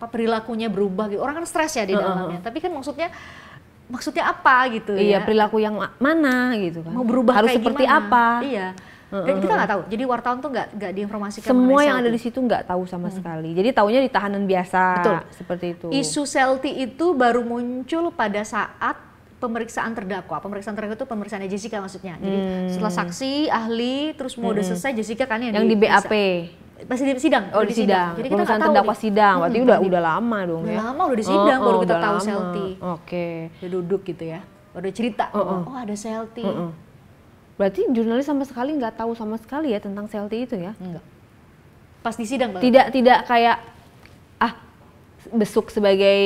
perilakunya berubah gitu. Orang kan stres ya di dalamnya. Tapi kan maksudnya apa gitu ya? Iya, perilaku yang mana gitu kan. Mau berubah harus kayak seperti gimana? apa? Iya. Dan kita nggak tahu. Jadi wartawan tuh nggak diinformasikan. Semua yang ada di situ nggak tahu sama sekali. Jadi taunya di tahanan biasa. Betul. Seperti itu. Isu Selti itu baru muncul pada saat pemeriksaan terdakwa. Pemeriksaan terdakwa itu pemeriksaan Jessica maksudnya. Jadi setelah saksi, ahli, terus mau udah selesai Jessica kan yang di BAP. Masih di sidang. Oh, di sidang. Jadi kita Pemeriksaan nggak tahu terdakwa nih. sidang. Berarti udah lama dong Udah ya. lama udah di sidang baru kita udah tahu lama. Selti. Oke. Udah duduk gitu ya. Baru cerita. Oh ada Selti. Berarti jurnalis sama sekali nggak tahu sama sekali ya tentang Selti itu ya? Enggak. Pas di sidang banget. Tidak kayak besuk sebagai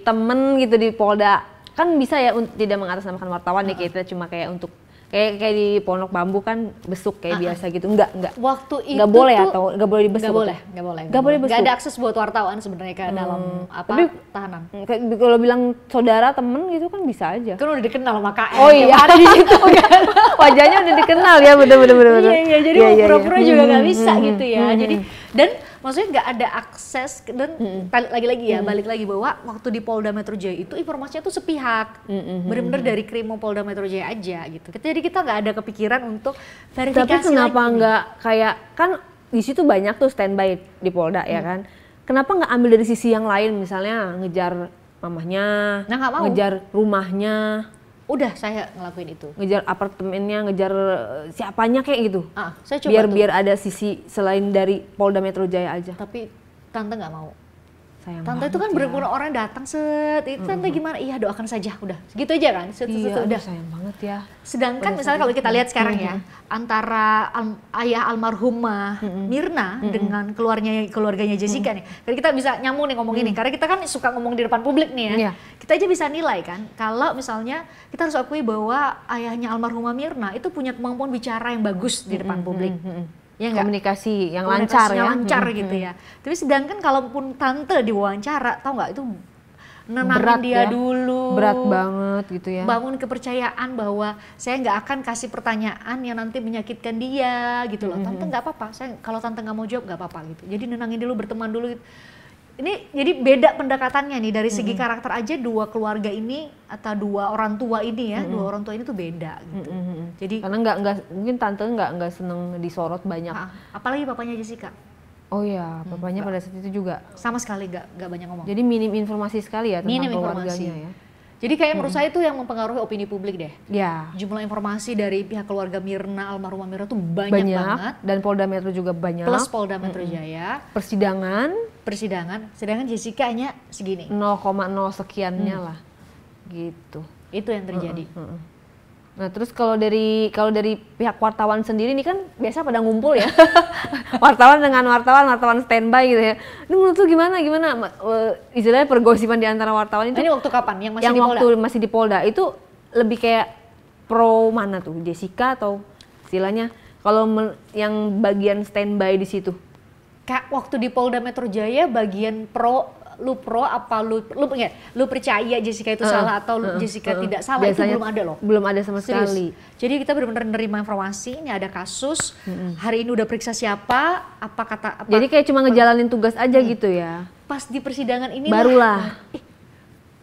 temen gitu di Polda. Kan bisa ya tidak mengatasnamakan wartawan nih, kita cuma kayak untuk kayak di Pondok Bambu kan besuk kayak biasa gitu. Enggak. Waktu itu nggak boleh tuh, atau nggak boleh dibesuk? Nggak boleh. Nggak boleh besuk. Nggak ada akses buat wartawan sebenarnya ke dalam Tapi tahanan. Kalau bilang saudara temen gitu kan bisa aja. Kan udah dikenal sama KM. Oh iya, ada di situ kan. Wajahnya udah dikenal ya, bener. Iya, jadi pura-pura juga nggak bisa gitu ya. Dan maksudnya nggak ada akses dan lagi-lagi ya balik lagi bahwa waktu di Polda Metro Jaya itu informasinya tuh sepihak, benar-benar dari Krimo Polda Metro Jaya aja gitu. Jadi kita nggak ada kepikiran untuk verifikasi. Tapi kenapa lagi nggak kayak kan di situ banyak tuh standby di Polda ya kan? Kenapa nggak ambil dari sisi yang lain, misalnya ngejar mamahnya, Nah, nggak mau. ngejar rumahnya, Udah saya ngelakuin itu. ngejar apartemennya, ngejar siapanya kayak gitu. Saya coba tuh. Biar ada sisi selain dari Polda Metro Jaya aja. Tapi tante nggak mau. Sayang Tante itu banget kan ya. bener-bener orang datang itu tante gimana? Iya doakan saja udah. Segitu aja kan. Iya, Udah. sayang banget ya. Sedangkan misalnya kalau kita lihat sekarang ya, antara ayah almarhumah Mirna dengan keluarganya Jessica nih. Jadi kita bisa nyambung nih ngomong ini, karena kita kan suka ngomong di depan publik nih ya. Iya. Kita aja bisa nilai kan, kalau misalnya kita harus akui bahwa ayahnya almarhumah Mirna itu punya kemampuan bicara yang bagus di depan publik. Ya nggak? Komunikasi yang lancar ya. Lancar gitu ya. Tapi sedangkan kalaupun tante diwawancara, tau nggak itu nenangin Berat dia ya. dulu. Berat banget gitu ya. Bangun kepercayaan bahwa saya nggak akan kasih pertanyaan yang nanti menyakitkan dia gitu loh. Tante nggak apa-apa. Kalau tante nggak mau jawab nggak apa-apa gitu. Jadi nenangin dulu, berteman dulu gitu. Ini jadi beda pendekatannya nih dari segi karakter aja, dua keluarga ini atau dua orang tua ini ya, dua orang tua ini tuh beda gitu. Jadi Karena nggak mungkin tante nggak seneng disorot banyak. apalagi papanya Jessica Oh ya, papanya pada saat itu juga. sama sekali nggak banyak ngomong. Jadi minim informasi sekali ya tentang Minim keluarganya informasi. ya. Jadi kayak menurut saya itu yang mempengaruhi opini publik deh. Ya, Jumlah informasi dari pihak keluarga Mirna, almarhumah Mirna tuh banyak banget. Dan Polda Metro juga banyak. Plus Polda Metro Jaya, persidangan, sedangkan Jessica hanya segini. 0,0 sekiannya lah, gitu. Itu yang terjadi. Nah terus kalau dari pihak wartawan sendiri nih kan biasa pada ngumpul ya, wartawan dengan wartawan standby gitu ya. Ini menurut lu gimana? Istilahnya pergosipan di antara wartawan itu. Ini waktu kapan? Yang masih yang di Polda? waktu masih di Polda itu lebih kayak pro mana tuh? Jessica atau istilahnya kalau yang bagian standby di situ? Kak, waktu di Polda Metro Jaya bagian lu apa lu percaya Jessica itu salah atau Jessica tidak salah. Biasanya itu belum ada loh. Belum ada sama Serius. sekali. Jadi kita benar-benar nerima informasi, ini ada kasus, hari ini udah periksa siapa, apa. Jadi kayak cuma ngejalanin tugas aja gitu ya. Pas di persidangan ini Barulah.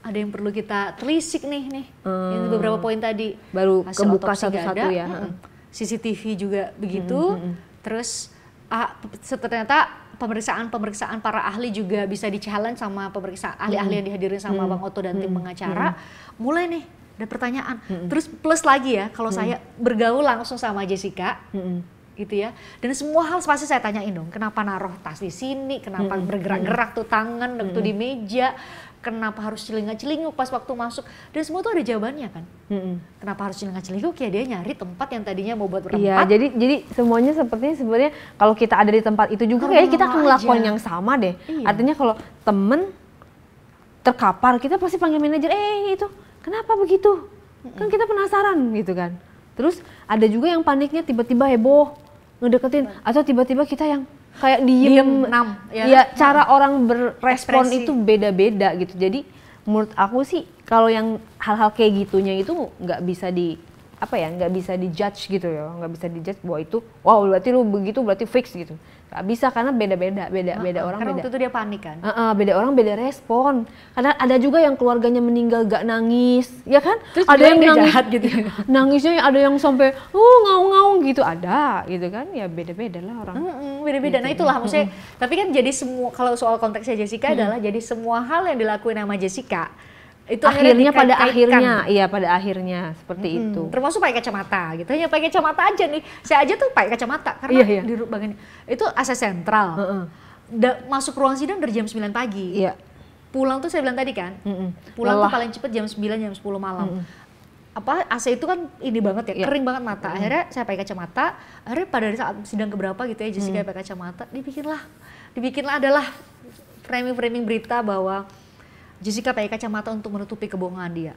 ada yang perlu kita telisik nih. Ini beberapa poin tadi. Baru Hasil kebuka otopsi nggak satu-satu ada, ya. CCTV juga begitu. Terus ternyata pemeriksaan para ahli juga bisa di-challenge sama pemeriksaan ahli-ahli yang dihadirin sama Bang Otto dan tim pengacara. Mulai nih ada pertanyaan. Terus plus lagi ya, kalau saya bergaul langsung sama Jessica, gitu ya. Dan semua hal pasti saya tanyain dong, kenapa naruh tas di sini, kenapa bergerak-gerak tuh tangan waktu di meja, kenapa harus celingak-celinguk pas waktu masuk, dan semua tuh ada jawabannya kan. Kenapa harus celingak-celinguk? Ya dia nyari tempat yang tadinya mau buat berempat. Iya, jadi semuanya sebenarnya kalau kita ada di tempat itu juga kayaknya kita akan ngelakuin yang sama deh. Iya. Artinya kalau temen terkapar, kita pasti panggil manajer, itu kenapa begitu? Kan kita penasaran gitu kan. Terus ada juga yang paniknya tiba-tiba heboh, ngedeketin, atau tiba-tiba kita yang kayak diem ya, cara orang berrespon Ekspresi. itu beda-beda gitu. Jadi menurut aku sih kalau yang hal-hal kayak gitunya itu nggak bisa nggak bisa dijudge gitu ya, nggak bisa dijudge bahwa itu wow berarti lu begitu berarti fix gitu, nggak bisa karena beda-beda orang karena beda. waktu itu dia panik kan. Beda orang beda respon. Karena ada juga yang keluarganya meninggal gak nangis, ya kan? Terus ada yang dia nangis jahat gitu. Nangisnya ada yang sampai ngaung-ngaung gitu, ada gitu kan? Ya beda-beda lah orang. Beda-beda. Nah itulah maksudnya. Tapi kan jadi semua, kalau soal konteksnya Jessica adalah jadi semua hal yang dilakuin sama Jessica itu Akhirnya pada dikait-kaitkan. akhirnya seperti itu. Termasuk pakai kacamata gitu. Hanya pakai kacamata aja nih. Saya aja tuh pakai kacamata karena Iya. di bagian itu akses sentral. Masuk ruang sidang dari jam 9 pagi. Iya. Pulang tuh saya bilang tadi kan. Pulang tuh paling cepet jam 9 jam 10 malam. AC itu kan ini banget ya, kering banget mata. Akhirnya saya pakai kacamata. Akhirnya pada saat sidang keberapa gitu ya, Jessica pakai kacamata, dibikinlah adalah framing berita bahwa Jessica pakai kacamata untuk menutupi kebohongan dia.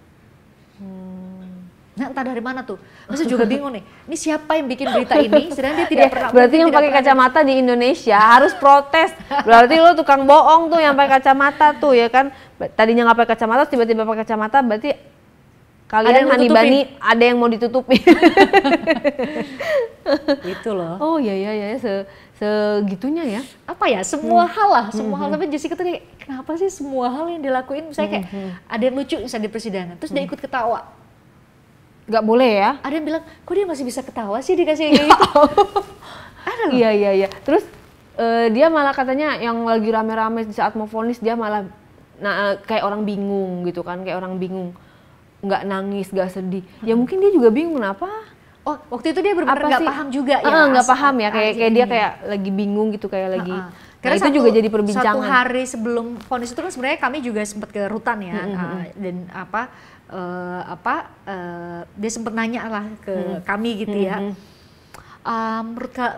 Nah, entah dari mana tuh. Masa juga bingung nih. Ini siapa yang bikin berita ini? Sedangkan dia tidak pernah. Berarti yang pakai kacamata di Indonesia harus protes. Berarti lo tukang bohong tuh yang pakai kacamata tuh ya kan. Tadinya nggak pakai kacamata, tiba-tiba pakai kacamata, berarti kalian Hanibani ada yang mau ditutupi. Itu loh. Oh iya, segitunya ya. Apa ya, semua hal lah, semua hal. Tapi Jessica tuh kayak, kenapa sih semua hal yang dilakuin, misalnya kayak ada yang lucu misalnya di persidangan, terus dia ikut ketawa. Nggak boleh ya? Ada yang bilang, kok dia masih bisa ketawa sih dikasih kayak gitu. Ada loh. Iya. Terus dia malah katanya yang lagi rame-rame di saat mau vonis, dia malah kayak orang bingung gitu kan, kayak orang bingung. Nggak nangis, nggak sedih. Ya mungkin dia juga bingung kenapa. Oh, waktu itu dia benar-benar nggak paham juga ya. Nggak paham ya, kayak dia kayak lagi bingung gitu, kayak lagi. Karena itu juga jadi perbincangan. Satu hari sebelum vonis itu kan sebenarnya kami juga sempat ke rutan ya, dan dia sempat nanya lah ke kami gitu ya.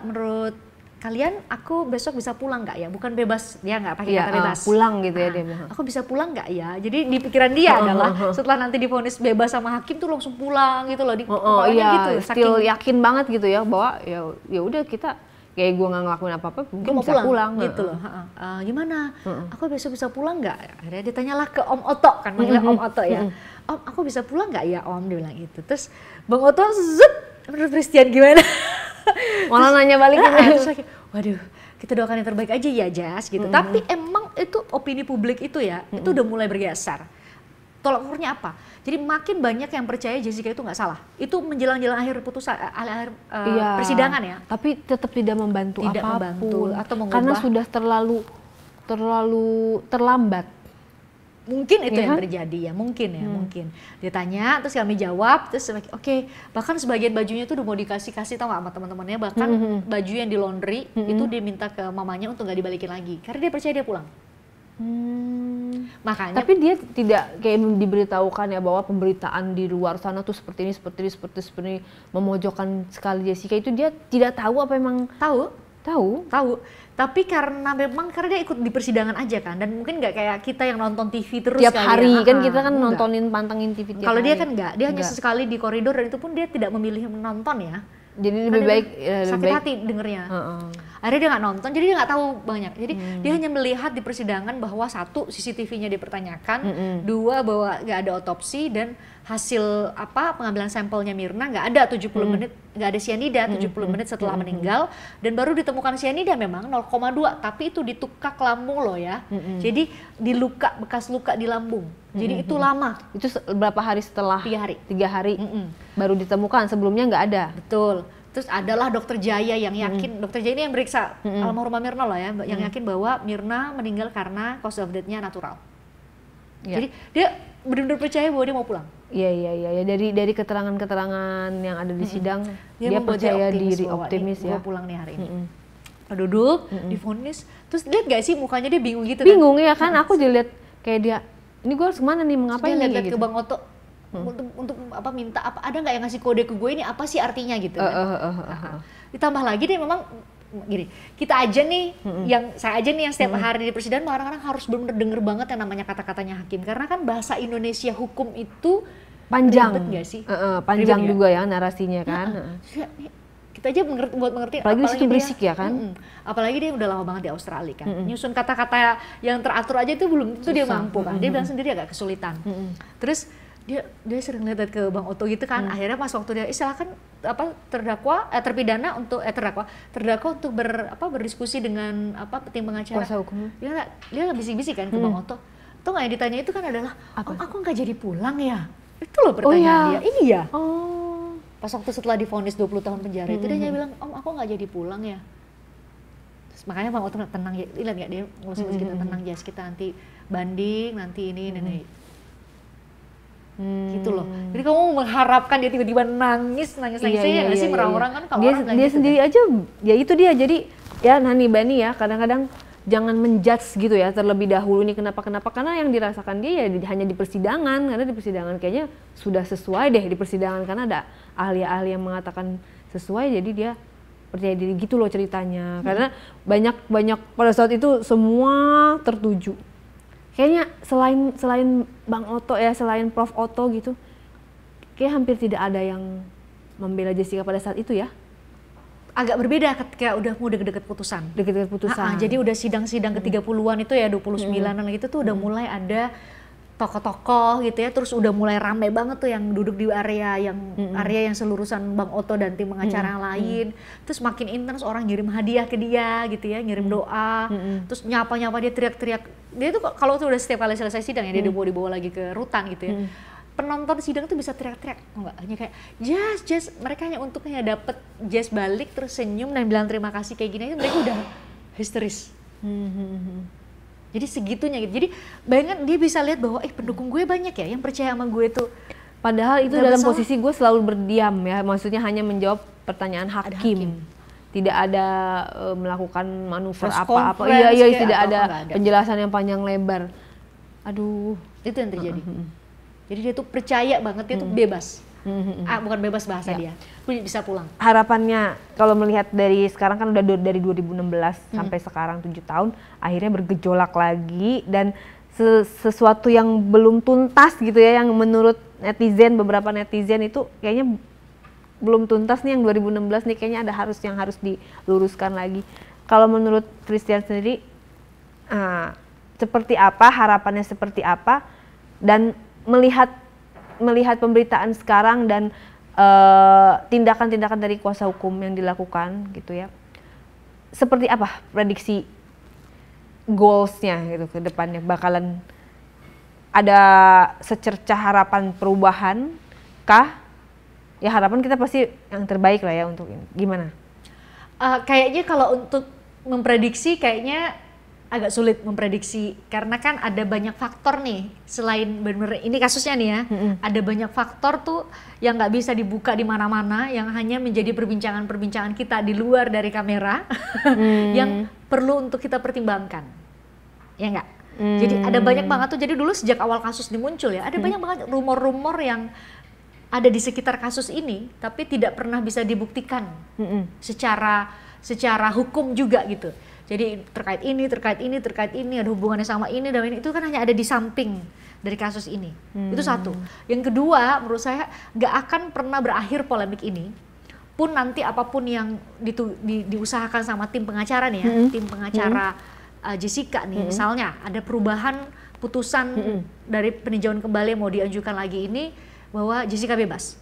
Menurut kalian, aku besok bisa pulang nggak ya? Bukan bebas, dia nggak pakai kata bebas. Pulang gitu ya dia bilang. Aku bisa pulang nggak ya? Jadi di pikiran dia adalah setelah nanti divonis bebas sama hakim tuh langsung pulang gitu loh. Iya, gitu. still yakin banget gitu ya bahwa ya udah kita kayak gue nggak ngelakuin apa-apa, mungkin bisa pulang gitu loh. Gimana? Aku besok bisa pulang nggak? Akhirnya ditanyalah ke Om Oto, kan manggilnya Om Oto ya. Om, aku bisa pulang nggak ya Om? Dia bilang gitu. Terus Bang Oto menurut Christian gimana? Malah nanya balik terus lagi, waduh, kita doakan yang terbaik aja ya Jas gitu. Tapi emang itu opini publik itu ya, itu udah mulai bergeser. Tolak ukurnya apa? Jadi makin banyak yang percaya Jessica itu nggak salah. Itu menjelang-jelang akhir putusan, persidangan ya. Tapi tetap tidak membantu apapun. Atau mengubah. Karena sudah terlalu terlambat. Mungkin itu yang terjadi ya, mungkin. Dia tanya, terus kami jawab, terus oke. Bahkan sebagian bajunya tuh udah mau dikasih tau nggak sama teman-temannya, bahkan baju yang di laundry itu diminta ke mamanya untuk nggak dibalikin lagi, karena dia percaya dia pulang. Makanya. Tapi dia tidak kayak diberitahukan ya bahwa pemberitaan di luar sana tuh seperti ini, memojokkan sekali Jessica, itu dia tidak tahu apa emang tahu. Tapi karena dia ikut di persidangan aja kan, dan mungkin nggak kayak kita yang nonton TV terus tiap hari ya. Kan kita kan pantengin TV tiap hari. Kalau dia kan nggak, dia hanya sesekali di koridor, dan itu pun dia tidak memilih menonton ya. Jadi lebih baik sakit hati dengernya. Akhirnya dia nggak nonton, jadi dia nggak tahu banyak. Jadi dia hanya melihat di persidangan bahwa satu, CCTV-nya dipertanyakan, dua, bahwa nggak ada otopsi, dan hasil pengambilan sampelnya Mirna nggak ada 70 menit, nggak ada sianida 70 menit setelah meninggal, dan baru ditemukan sianida memang 0,2, tapi itu di tukak lambung loh ya. Jadi di bekas luka di lambung. Jadi itu lama. Itu berapa hari setelah? 3 hari. 3 hari baru ditemukan, sebelumnya nggak ada. Betul. Terus adalah dokter Jaya yang yakin, dokter Jaya ini yang meriksa almarhumah Mirna loh ya, yang yakin bahwa Mirna meninggal karena cause of death-nya natural. Jadi dia benar-benar percaya bahwa dia mau pulang. Iya. Dari keterangan-keterangan yang ada di sidang, dia percaya diri, optimis ya. Gue pulang nih hari ini. Duduk, divonis, terus lihat gak sih mukanya dia bingung gitu bingung ya kan, aku dilihat kayak dia, ini gue harus kemana nih, mengapain dia nih lihat gitu. ke Bang Oto untuk minta apa, ada nggak yang ngasih kode ke gue, ini apa sih artinya gitu kan. Ditambah lagi dia memang gini, kita aja nih, saya aja nih yang setiap hari di persidangan, orang-orang harus benar-benar denger banget yang namanya kata-katanya hakim, karena kan bahasa Indonesia hukum itu panjang, gak sih? Panjang ribet juga ya narasinya kan. Kita aja buat mengerti, apalagi itu berisik ya kan. Apalagi dia udah lama banget di Australia kan, nyusun kata-kata yang teratur aja itu belum tentu dia mampu kan. Dia bilang sendiri agak kesulitan. Terus dia sering lihat ke Bang Oto gitu kan. Akhirnya pas waktu dia silakan terpidana untuk terdakwa untuk berdiskusi dengan tim pengacara. Kuasa hukum. Dia bisik-bisik kan ke Bang Oto. Tuh nggak yang ditanya itu kan adalah, Om, aku nggak jadi pulang ya? Itu loh pertanyaan dia. Iya. Pas waktu setelah divonis 20 tahun penjara itu dia bilang, Om, aku nggak jadi pulang ya. Terus makanya Bang Oto tenang ya, lihat nggak dia ngelus-ngelus kita, tenang Jas, kita nanti banding, nanti ini dan ini. Gitu loh. Jadi kamu mengharapkan dia tiba-tiba nangis ya nggak sih, orang-orang kan kalau dia sendiri aja ya itu dia. Jadi ya Nani Bani ya, kadang-kadang jangan menjudge gitu ya terlebih dahulu ini kenapa, karena yang dirasakan dia ya hanya di persidangan, karena di persidangan kayaknya sudah sesuai deh di persidangan, karena ada ahli-ahli yang mengatakan sesuai, jadi dia percaya diri gitu loh ceritanya. Karena banyak pada saat itu semua tertuju. Kayaknya selain Bang Oto ya, selain Prof Oto gitu, kayak hampir tidak ada yang membela Jessica pada saat itu ya. Agak berbeda ketika udah mau deket-deket putusan. Jadi udah sidang-sidang ke-30-an itu ya, 29-an gitu tuh udah mulai ada tokoh-tokoh gitu ya, terus udah mulai rame banget tuh yang duduk di area yang selurusan Bang Otto dan tim pengacara yang lain. Terus makin intens, orang ngirim hadiah ke dia gitu ya, ngirim doa, terus nyapa-nyapa dia, teriak-teriak. Dia tuh kalau tuh udah setiap kali selesai sidang ya, dia dibawa lagi ke rutan gitu ya. Penonton sidang tuh bisa teriak-teriak, enggak hanya kayak Jess, mereka hanya untuknya dapet Jess balik terus senyum dan bilang terima kasih kayak gini aja mereka udah histeris. Jadi segitunya gitu. Jadi bayangkan dia bisa lihat bahwa pendukung gue banyak ya yang percaya sama gue tuh. Padahal itu dalam posisi gue selalu berdiam ya, maksudnya hanya menjawab pertanyaan hakim. Tidak ada melakukan manuver apa-apa. Iya, tidak ada penjelasan yang panjang lebar. Aduh, itu yang terjadi. Jadi dia tuh percaya banget, dia tuh bebas. Bukan bebas bahasa dia, bisa pulang. Harapannya kalau melihat dari sekarang kan udah dari 2016 sampai sekarang 7 tahun, akhirnya bergejolak lagi dan sesuatu yang belum tuntas gitu ya, yang menurut netizen, beberapa netizen itu kayaknya belum tuntas nih yang 2016 nih, kayaknya ada yang harus diluruskan lagi. Kalau menurut Christian sendiri seperti apa, harapannya seperti apa, dan melihat pemberitaan sekarang dan tindakan-tindakan dari kuasa hukum yang dilakukan gitu ya, seperti apa prediksi goalsnya gitu ke depannya? Bakalan ada secercah harapan perubahan kah? Ya harapan kita pasti yang terbaik lah ya untuk ini. Gimana? Kayaknya kalau untuk memprediksi kayaknya agak sulit memprediksi karena kan ada banyak faktor nih, selain benar-benar ini kasusnya nih ya, ada banyak faktor tuh yang nggak bisa dibuka di mana-mana, yang hanya menjadi perbincangan-perbincangan kita di luar dari kamera yang perlu untuk kita pertimbangkan, ya nggak? Jadi ada banyak banget tuh, jadi dulu sejak awal kasus dimuncul ya, ada banyak banget rumor-rumor yang ada di sekitar kasus ini tapi tidak pernah bisa dibuktikan secara hukum juga gitu. Jadi terkait ini, ada hubungannya sama ini dan ini, itu kan hanya ada di samping dari kasus ini. Itu satu. Yang kedua, menurut saya gak akan pernah berakhir polemik ini, pun nanti apapun yang diusahakan sama tim pengacara nih ya, tim pengacara Jessica nih, misalnya ada perubahan putusan dari peninjauan kembali yang mau diajukan lagi ini, bahwa Jessica bebas.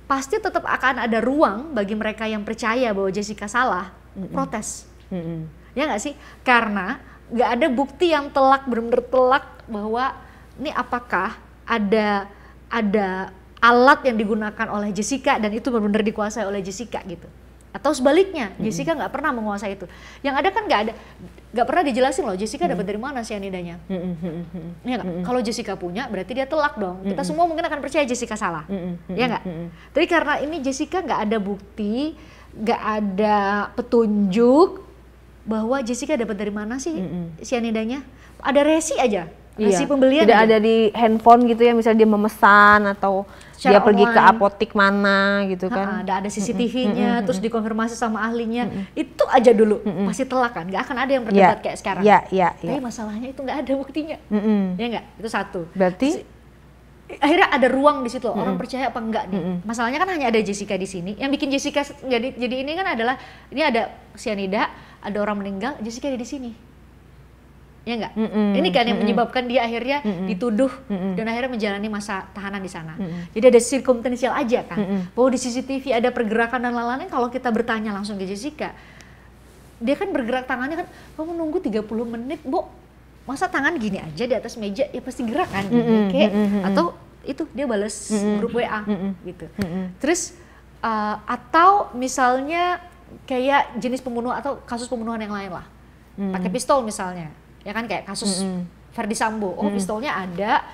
Pasti tetap akan ada ruang bagi mereka yang percaya bahwa Jessica salah, protes. Ya nggak sih? Karena nggak ada bukti yang telak, benar-benar telak bahwa ini apakah ada alat yang digunakan oleh Jessica dan itu benar-benar dikuasai oleh Jessica gitu. Atau sebaliknya, Jessica nggak pernah menguasai itu. Yang ada kan nggak pernah dijelasin loh Jessica dapat dari mana cyanidanya. Ya nggak? Kalau Jessica punya berarti dia telak dong. Kita semua mungkin akan percaya Jessica salah. Ya nggak? Tapi karena ini Jessica nggak ada bukti, nggak ada petunjuk bahwa Jessica dapat dari mana sih cyanidanya. Ada resi aja, resi pembelian tidak aja. ada di handphone gitu ya, misalnya dia memesan atau Secara dia pergi online. ke apotik mana gitu kan. Ada CCTV-nya, terus dikonfirmasi sama ahlinya. Itu aja dulu pasti telak kan, nggak akan ada yang berdebat kayak sekarang. Tapi masalahnya itu nggak ada buktinya. Ya nggak? Itu satu. Berarti akhirnya ada ruang di situ, orang percaya apa enggak nih. Masalahnya kan hanya ada Jessica di sini. Yang bikin Jessica jadi ini kan adalah ini ada cyanida, ada orang meninggal, Jessica ada di sini. Ya enggak? Ini kan yang menyebabkan dia akhirnya dituduh dan akhirnya menjalani masa tahanan di sana. Jadi ada circumstantial aja kan. Bahwa di CCTV ada pergerakan dan lain-lain, kalau kita bertanya langsung ke Jessica, dia kan bergerak tangannya kan, kamu nunggu 30 menit, Bu. Masa tangan gini aja di atas meja, ya pasti gerak kan. Atau itu dia balas grup WA gitu. Terus atau misalnya kayak jenis pembunuhan atau kasus pembunuhan yang lain lah. Pakai pistol misalnya. Ya kan kayak kasus Verdi Sambo. Oh, pistolnya ada,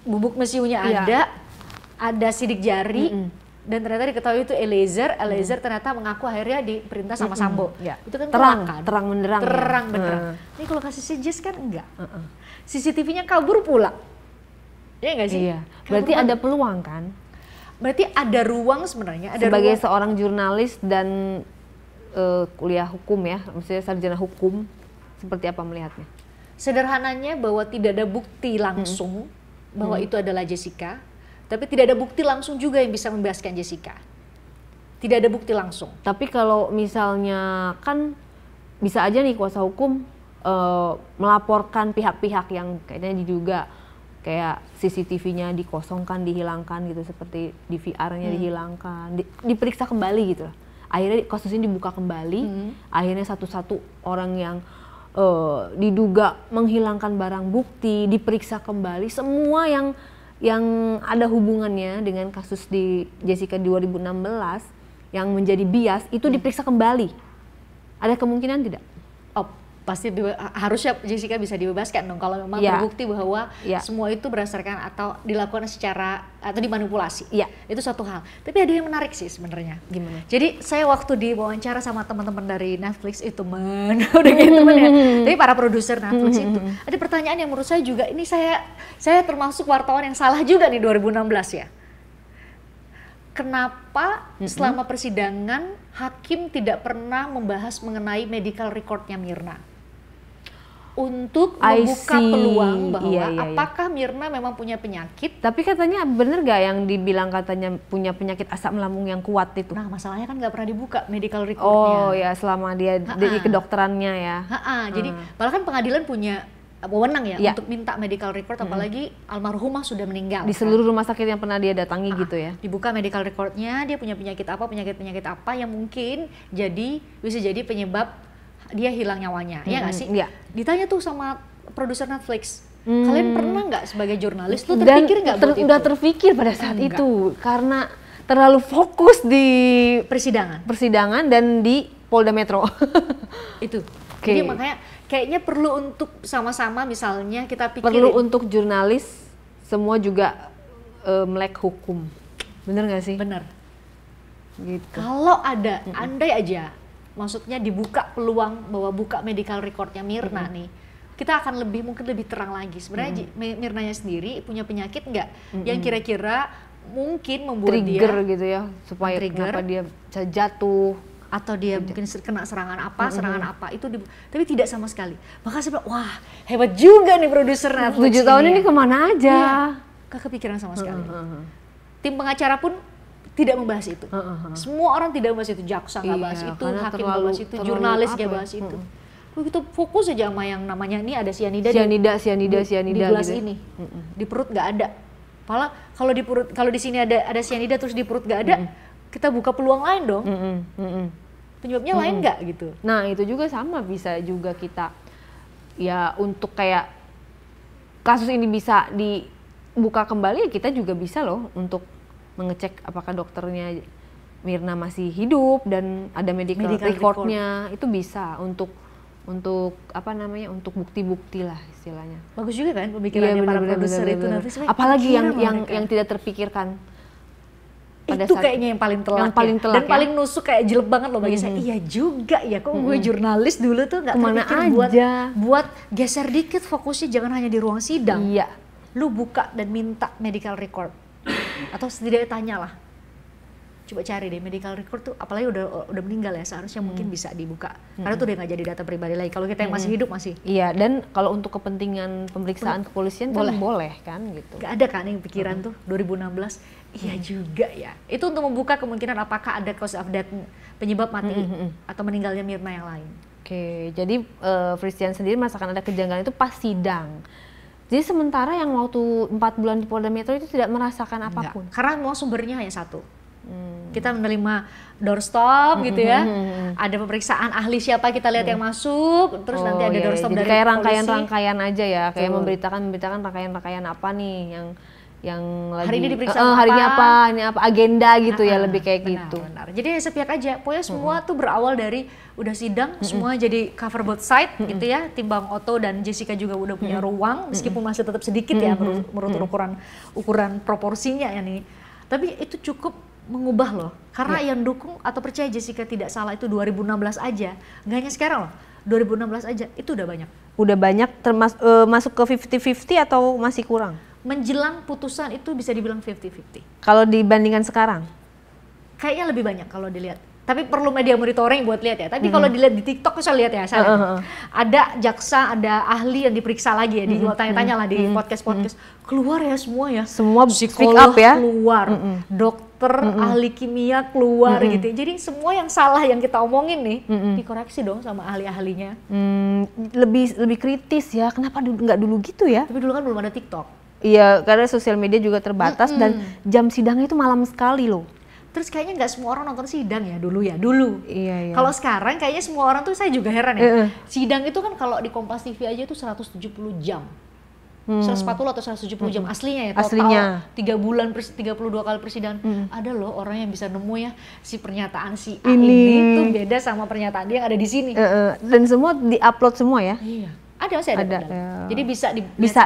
bubuk mesiunya ada sidik jari, dan ternyata diketahui itu Eliezer ternyata mengaku akhirnya diperintah sama Sambo. Itu kan terang benderang. Ini kalau kasusnya Jess kan enggak. CCTV-nya kabur pula. Ya enggak sih? Iya. Berarti ada peluang kan? Berarti ada ruang sebenarnya. Sebagai seorang jurnalis dan kuliah hukum ya, maksudnya sarjana hukum, seperti apa melihatnya? Sederhananya bahwa tidak ada bukti langsung bahwa itu adalah Jessica, tapi tidak ada bukti langsung juga yang bisa membebaskan Jessica. Tidak ada bukti langsung. Tapi kalau misalnya kan bisa aja nih kuasa hukum melaporkan pihak-pihak yang kayaknya diduga kayak CCTV-nya dikosongkan, dihilangkan gitu, seperti DVR-nya dihilangkan, diperiksa kembali gitu. Akhirnya kasus ini dibuka kembali, akhirnya satu-satu orang yang diduga menghilangkan barang bukti diperiksa kembali, semua yang ada hubungannya dengan kasus di Jessica 2016 yang menjadi bias itu diperiksa kembali. Ada kemungkinan tidak? Oh, pasti harusnya Jessica bisa dibebaskan dong kalau memang terbukti bahwa semua itu berdasarkan atau dilakukan secara atau dimanipulasi. Itu suatu hal. Tapi ada yang menarik sih sebenarnya. Gimana? Jadi saya waktu diwawancara sama teman-teman dari Netflix itu udah gitu ya. Tapi para produser Netflix itu ada pertanyaan yang menurut saya juga ini saya termasuk wartawan yang salah juga nih 2016 ya. Kenapa selama persidangan hakim tidak pernah membahas mengenai medical recordnya Myrna? Untuk membuka peluang bahwa apakah Myrna memang punya penyakit. Tapi katanya bener gak yang dibilang katanya punya penyakit asam lambung yang kuat itu? Nah masalahnya kan gak pernah dibuka medical recordnya. Oh ya, selama dia di kedokterannya ya. Jadi malah kan pengadilan punya wewenang ya untuk minta medical record, apalagi almarhumah sudah meninggal. Di seluruh rumah sakit yang pernah dia datangi gitu ya. Dibuka medical recordnya, dia punya penyakit apa yang mungkin bisa jadi penyebab dia hilang nyawanya, ya nggak sih? Ditanya tuh sama produser Netflix, kalian pernah nggak sebagai jurnalis tuh terpikir nggak buat itu? Udah terpikir pada saat itu, karena terlalu fokus di persidangan dan di Polda Metro. Itu. Jadi makanya kayaknya perlu untuk sama-sama misalnya kita pikirin. Perlu untuk jurnalis semua juga melek hukum, bener nggak sih? Bener. Gitu. Kalau ada, andai aja, maksudnya dibuka peluang bahwa buka medical recordnya Myrna nih, kita akan mungkin lebih terang lagi. Sebenarnya Myrnanya sendiri punya penyakit nggak yang kira-kira mungkin membuat trigger gitu ya, supaya kenapa dia bisa jatuh. Atau dia mungkin kena serangan apa itu tapi tidak sama sekali. Maka saya bilang, wah hebat juga nih produser Netflix 7 tahun ini kemana aja? Gak kepikiran sama sekali. Tim pengacara pun tidak membahas itu. Semua orang tidak membahas itu, jaksa nggak bahas itu, hakim nggak bahas itu, jurnalis nggak bahas itu. Begitu fokus aja sama yang namanya ini ada sianida di gelas gitu. ini, di perut nggak ada. Malah kalau di sini ada sianida terus di perut nggak ada, kita buka peluang lain dong. Penyebabnya lain nggak gitu. Nah itu juga sama, bisa juga kita ya untuk kayak kasus ini bisa dibuka kembali, ya kita juga bisa loh untuk mengecek apakah dokternya Myrna masih hidup dan ada medical record-nya. Itu bisa untuk apa namanya, untuk bukti-bukti lah istilahnya. Bagus juga kan pemikirannya para produser itu. Apalagi yang tidak terpikirkan. Itu kayaknya yang paling telak, dan paling nusuk, kayak jelek banget loh bagi saya. Iya juga ya, kok gue jurnalis dulu tuh nggak terpikir buat geser dikit fokusnya, jangan hanya di ruang sidang. Lu buka dan minta medical record atau setidaknya tanyalah, coba cari deh medical record tuh, apalagi udah meninggal ya, seharusnya mungkin bisa dibuka karena tuh udah nggak jadi data pribadi lagi. Kalau kita yang masih hidup masih. Iya, dan kalau untuk kepentingan pemeriksaan kepolisian kan boleh kan gitu. Gak ada kan yang pikiran tuh 2016. Iya juga ya. Itu untuk membuka kemungkinan apakah ada cause of death, penyebab mati atau meninggalnya Myrna yang lain. Oke, jadi Christian sendiri merasakan ada kejanggalan itu pas sidang. Jadi sementara yang waktu 4 bulan di Polda Metro itu tidak merasakan apapun. Karena mau sumbernya hanya satu. Kita menerima doorstop gitu ya. Ada pemeriksaan ahli siapa kita lihat yang masuk, terus nanti ada doorstop dari kayak rangkaian-rangkaian aja ya, kayak memberitakan rangkaian-rangkaian apa nih yang lagi hari ini diperiksa harinya apa, ini apa agenda gitu ya, lebih kayak gitu. Benar. Jadi sepihak aja. Pokoknya semua tuh berawal dari udah sidang, semua jadi cover both side gitu ya. Tim Bang Otto dan Jessica juga udah punya ruang, meskipun masih tetap sedikit ya menurut ukuran proporsinya ya nih. Tapi itu cukup mengubah loh. Karena yang dukung atau percaya Jessica tidak salah itu 2016 aja. Nggak hanya sekarang loh. 2016 aja itu udah banyak. Udah banyak, masuk ke 50-50 atau masih kurang? Menjelang putusan itu bisa dibilang 50-50. Kalau dibandingkan sekarang? Kayaknya lebih banyak kalau dilihat. Tapi perlu media monitoring buat lihat ya. Tapi kalau dilihat di TikTok saya lihat ya, ada jaksa, ada ahli yang diperiksa lagi ya, tanya-tanya lah di podcast-podcast. Keluar ya semua ya. Semua psikolog ya? Keluar, dokter, ahli kimia keluar gitu. Jadi semua yang salah yang kita omongin nih dikoreksi dong sama ahli-ahlinya. Lebih kritis ya. Kenapa nggak dulu gitu ya? Tapi dulu kan belum ada TikTok. Iya, karena sosial media juga terbatas dan jam sidangnya itu malam sekali loh. Terus kayaknya nggak semua orang nonton sidang ya dulu. Iya, iya. Kalau sekarang kayaknya semua orang tuh, saya juga heran ya. Sidang itu kan kalau di Kompas TV aja tuh 170 jam. 140 atau 170 jam aslinya ya, total Aslinya. 3 bulan 32 kali persidangan. Ada loh orang yang bisa nemu ya si pernyataan si A Ini. ini tuh beda sama pernyataan dia yang ada di sini. Dan semua di-upload semua ya. Iya. Ada, masih ada. Ada, padahal. ya. Jadi bisa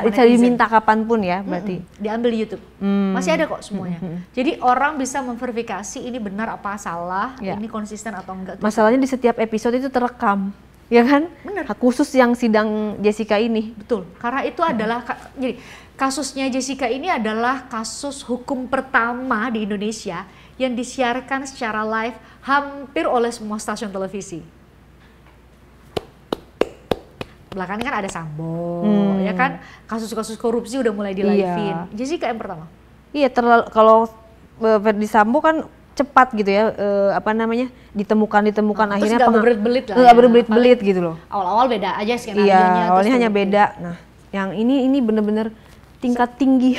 Bisa diminta kapanpun ya berarti. diambil di YouTube. Masih ada kok semuanya. Jadi orang bisa memverifikasi ini benar apa salah, Ya. ini konsisten atau enggak. Masalahnya di setiap episode itu terekam. Ya kan? Bener. Khusus yang sidang Jessica ini. Betul. Karena itu adalah jadi kasusnya Jessica ini adalah kasus hukum pertama di Indonesia yang disiarkan secara live hampir oleh semua stasiun televisi. Belakangan kan ada Sambo, ya kan? Kasus-kasus korupsi udah mulai di live-in. Iya. Jessica yang pertama. Iya, kalau Verdi Sambo kan cepat gitu ya, ditemukan akhirnya nggak berbelit-belit lah nggak ya. berbelit-belit gitu loh. Awal-awal beda aja skenario-nya. Iya, terus awalnya hanya terbukti. beda. Nah, yang ini bener-bener tingkat tinggi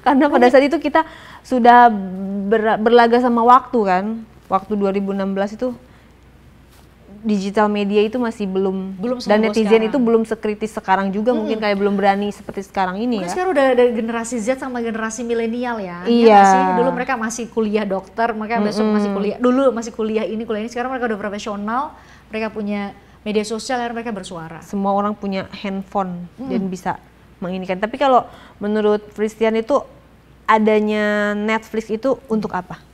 karena pada saat itu kita sudah berlaga sama waktu kan. Waktu 2016 itu digital media itu masih belum dan seheboh netizen sekarang. itu belum sekritis sekarang juga, mungkin kayak belum berani seperti sekarang ini Mungkin ya. sekarang udah ada generasi Z sama generasi milenial ya. Iya. Ya nggak sih? Dulu mereka masih kuliah dokter, mereka besok masih kuliah. Dulu masih kuliah ini. Sekarang mereka udah profesional, mereka punya media sosial, akhirnya mereka bersuara. Semua orang punya handphone dan bisa menginikan. Tapi kalau menurut Christian itu adanya Netflix itu untuk apa?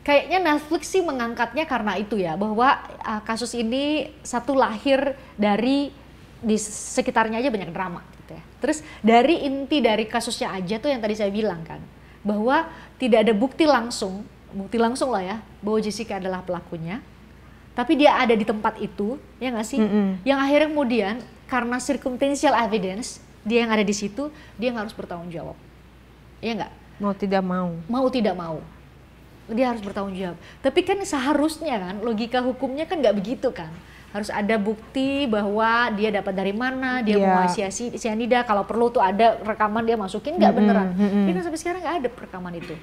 Kayaknya Netflix sih mengangkatnya karena itu ya, bahwa kasus ini satu lahir dari di sekitarnya aja banyak drama gitu ya. Terus dari inti dari kasusnya aja tuh yang tadi saya bilang kan, bahwa tidak ada bukti langsung lah ya, bahwa Jessica adalah pelakunya. Tapi dia ada di tempat itu, ya nggak sih? Yang akhirnya kemudian karena circumstantial evidence, dia yang ada di situ, dia yang harus bertanggung jawab. Iya nggak? Mau tidak mau. Mau tidak mau. Dia harus bertanggung jawab. Tapi kan seharusnya kan logika hukumnya kan nggak begitu kan. Harus ada bukti bahwa dia dapat dari mana, dia menguasai cyanida, kalau perlu tuh ada rekaman dia masukin, nggak beneran. Tapi kan sampai sekarang nggak ada rekaman itu.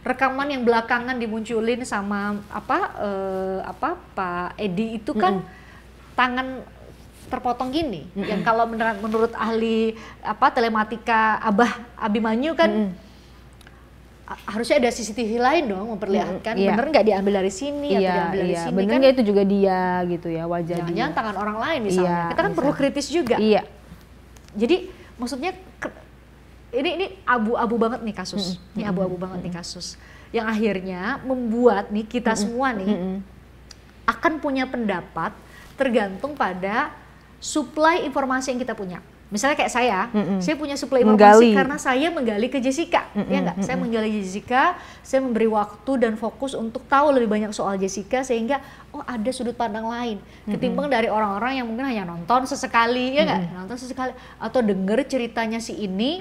Rekaman yang belakangan dimunculin sama Pak Edi itu kan tangan terpotong gini. Yang kalau menurut ahli telematika Abimanyu kan harusnya ada CCTV lain dong memperlihatkan bener nggak diambil dari sini atau diambil dari sini. Bener kan nggak itu juga dia gitu ya, wajah dia. jangan-jangan tangan orang lain misalnya. Kita kan perlu kritis juga. Iya. Jadi maksudnya ini abu-abu banget nih kasus. Ini abu-abu banget nih kasus. Yang akhirnya membuat nih kita semua nih akan punya pendapat tergantung pada suplai informasi yang kita punya. Misalnya kayak saya punya suplai informasi karena saya menggali ke Jessica, ya nggak? Saya menggali Jessica, saya memberi waktu dan fokus untuk tahu lebih banyak soal Jessica sehingga ada sudut pandang lain ketimbang dari orang-orang yang mungkin hanya nonton sesekali, ya nggak? Nonton sesekali atau denger ceritanya si ini,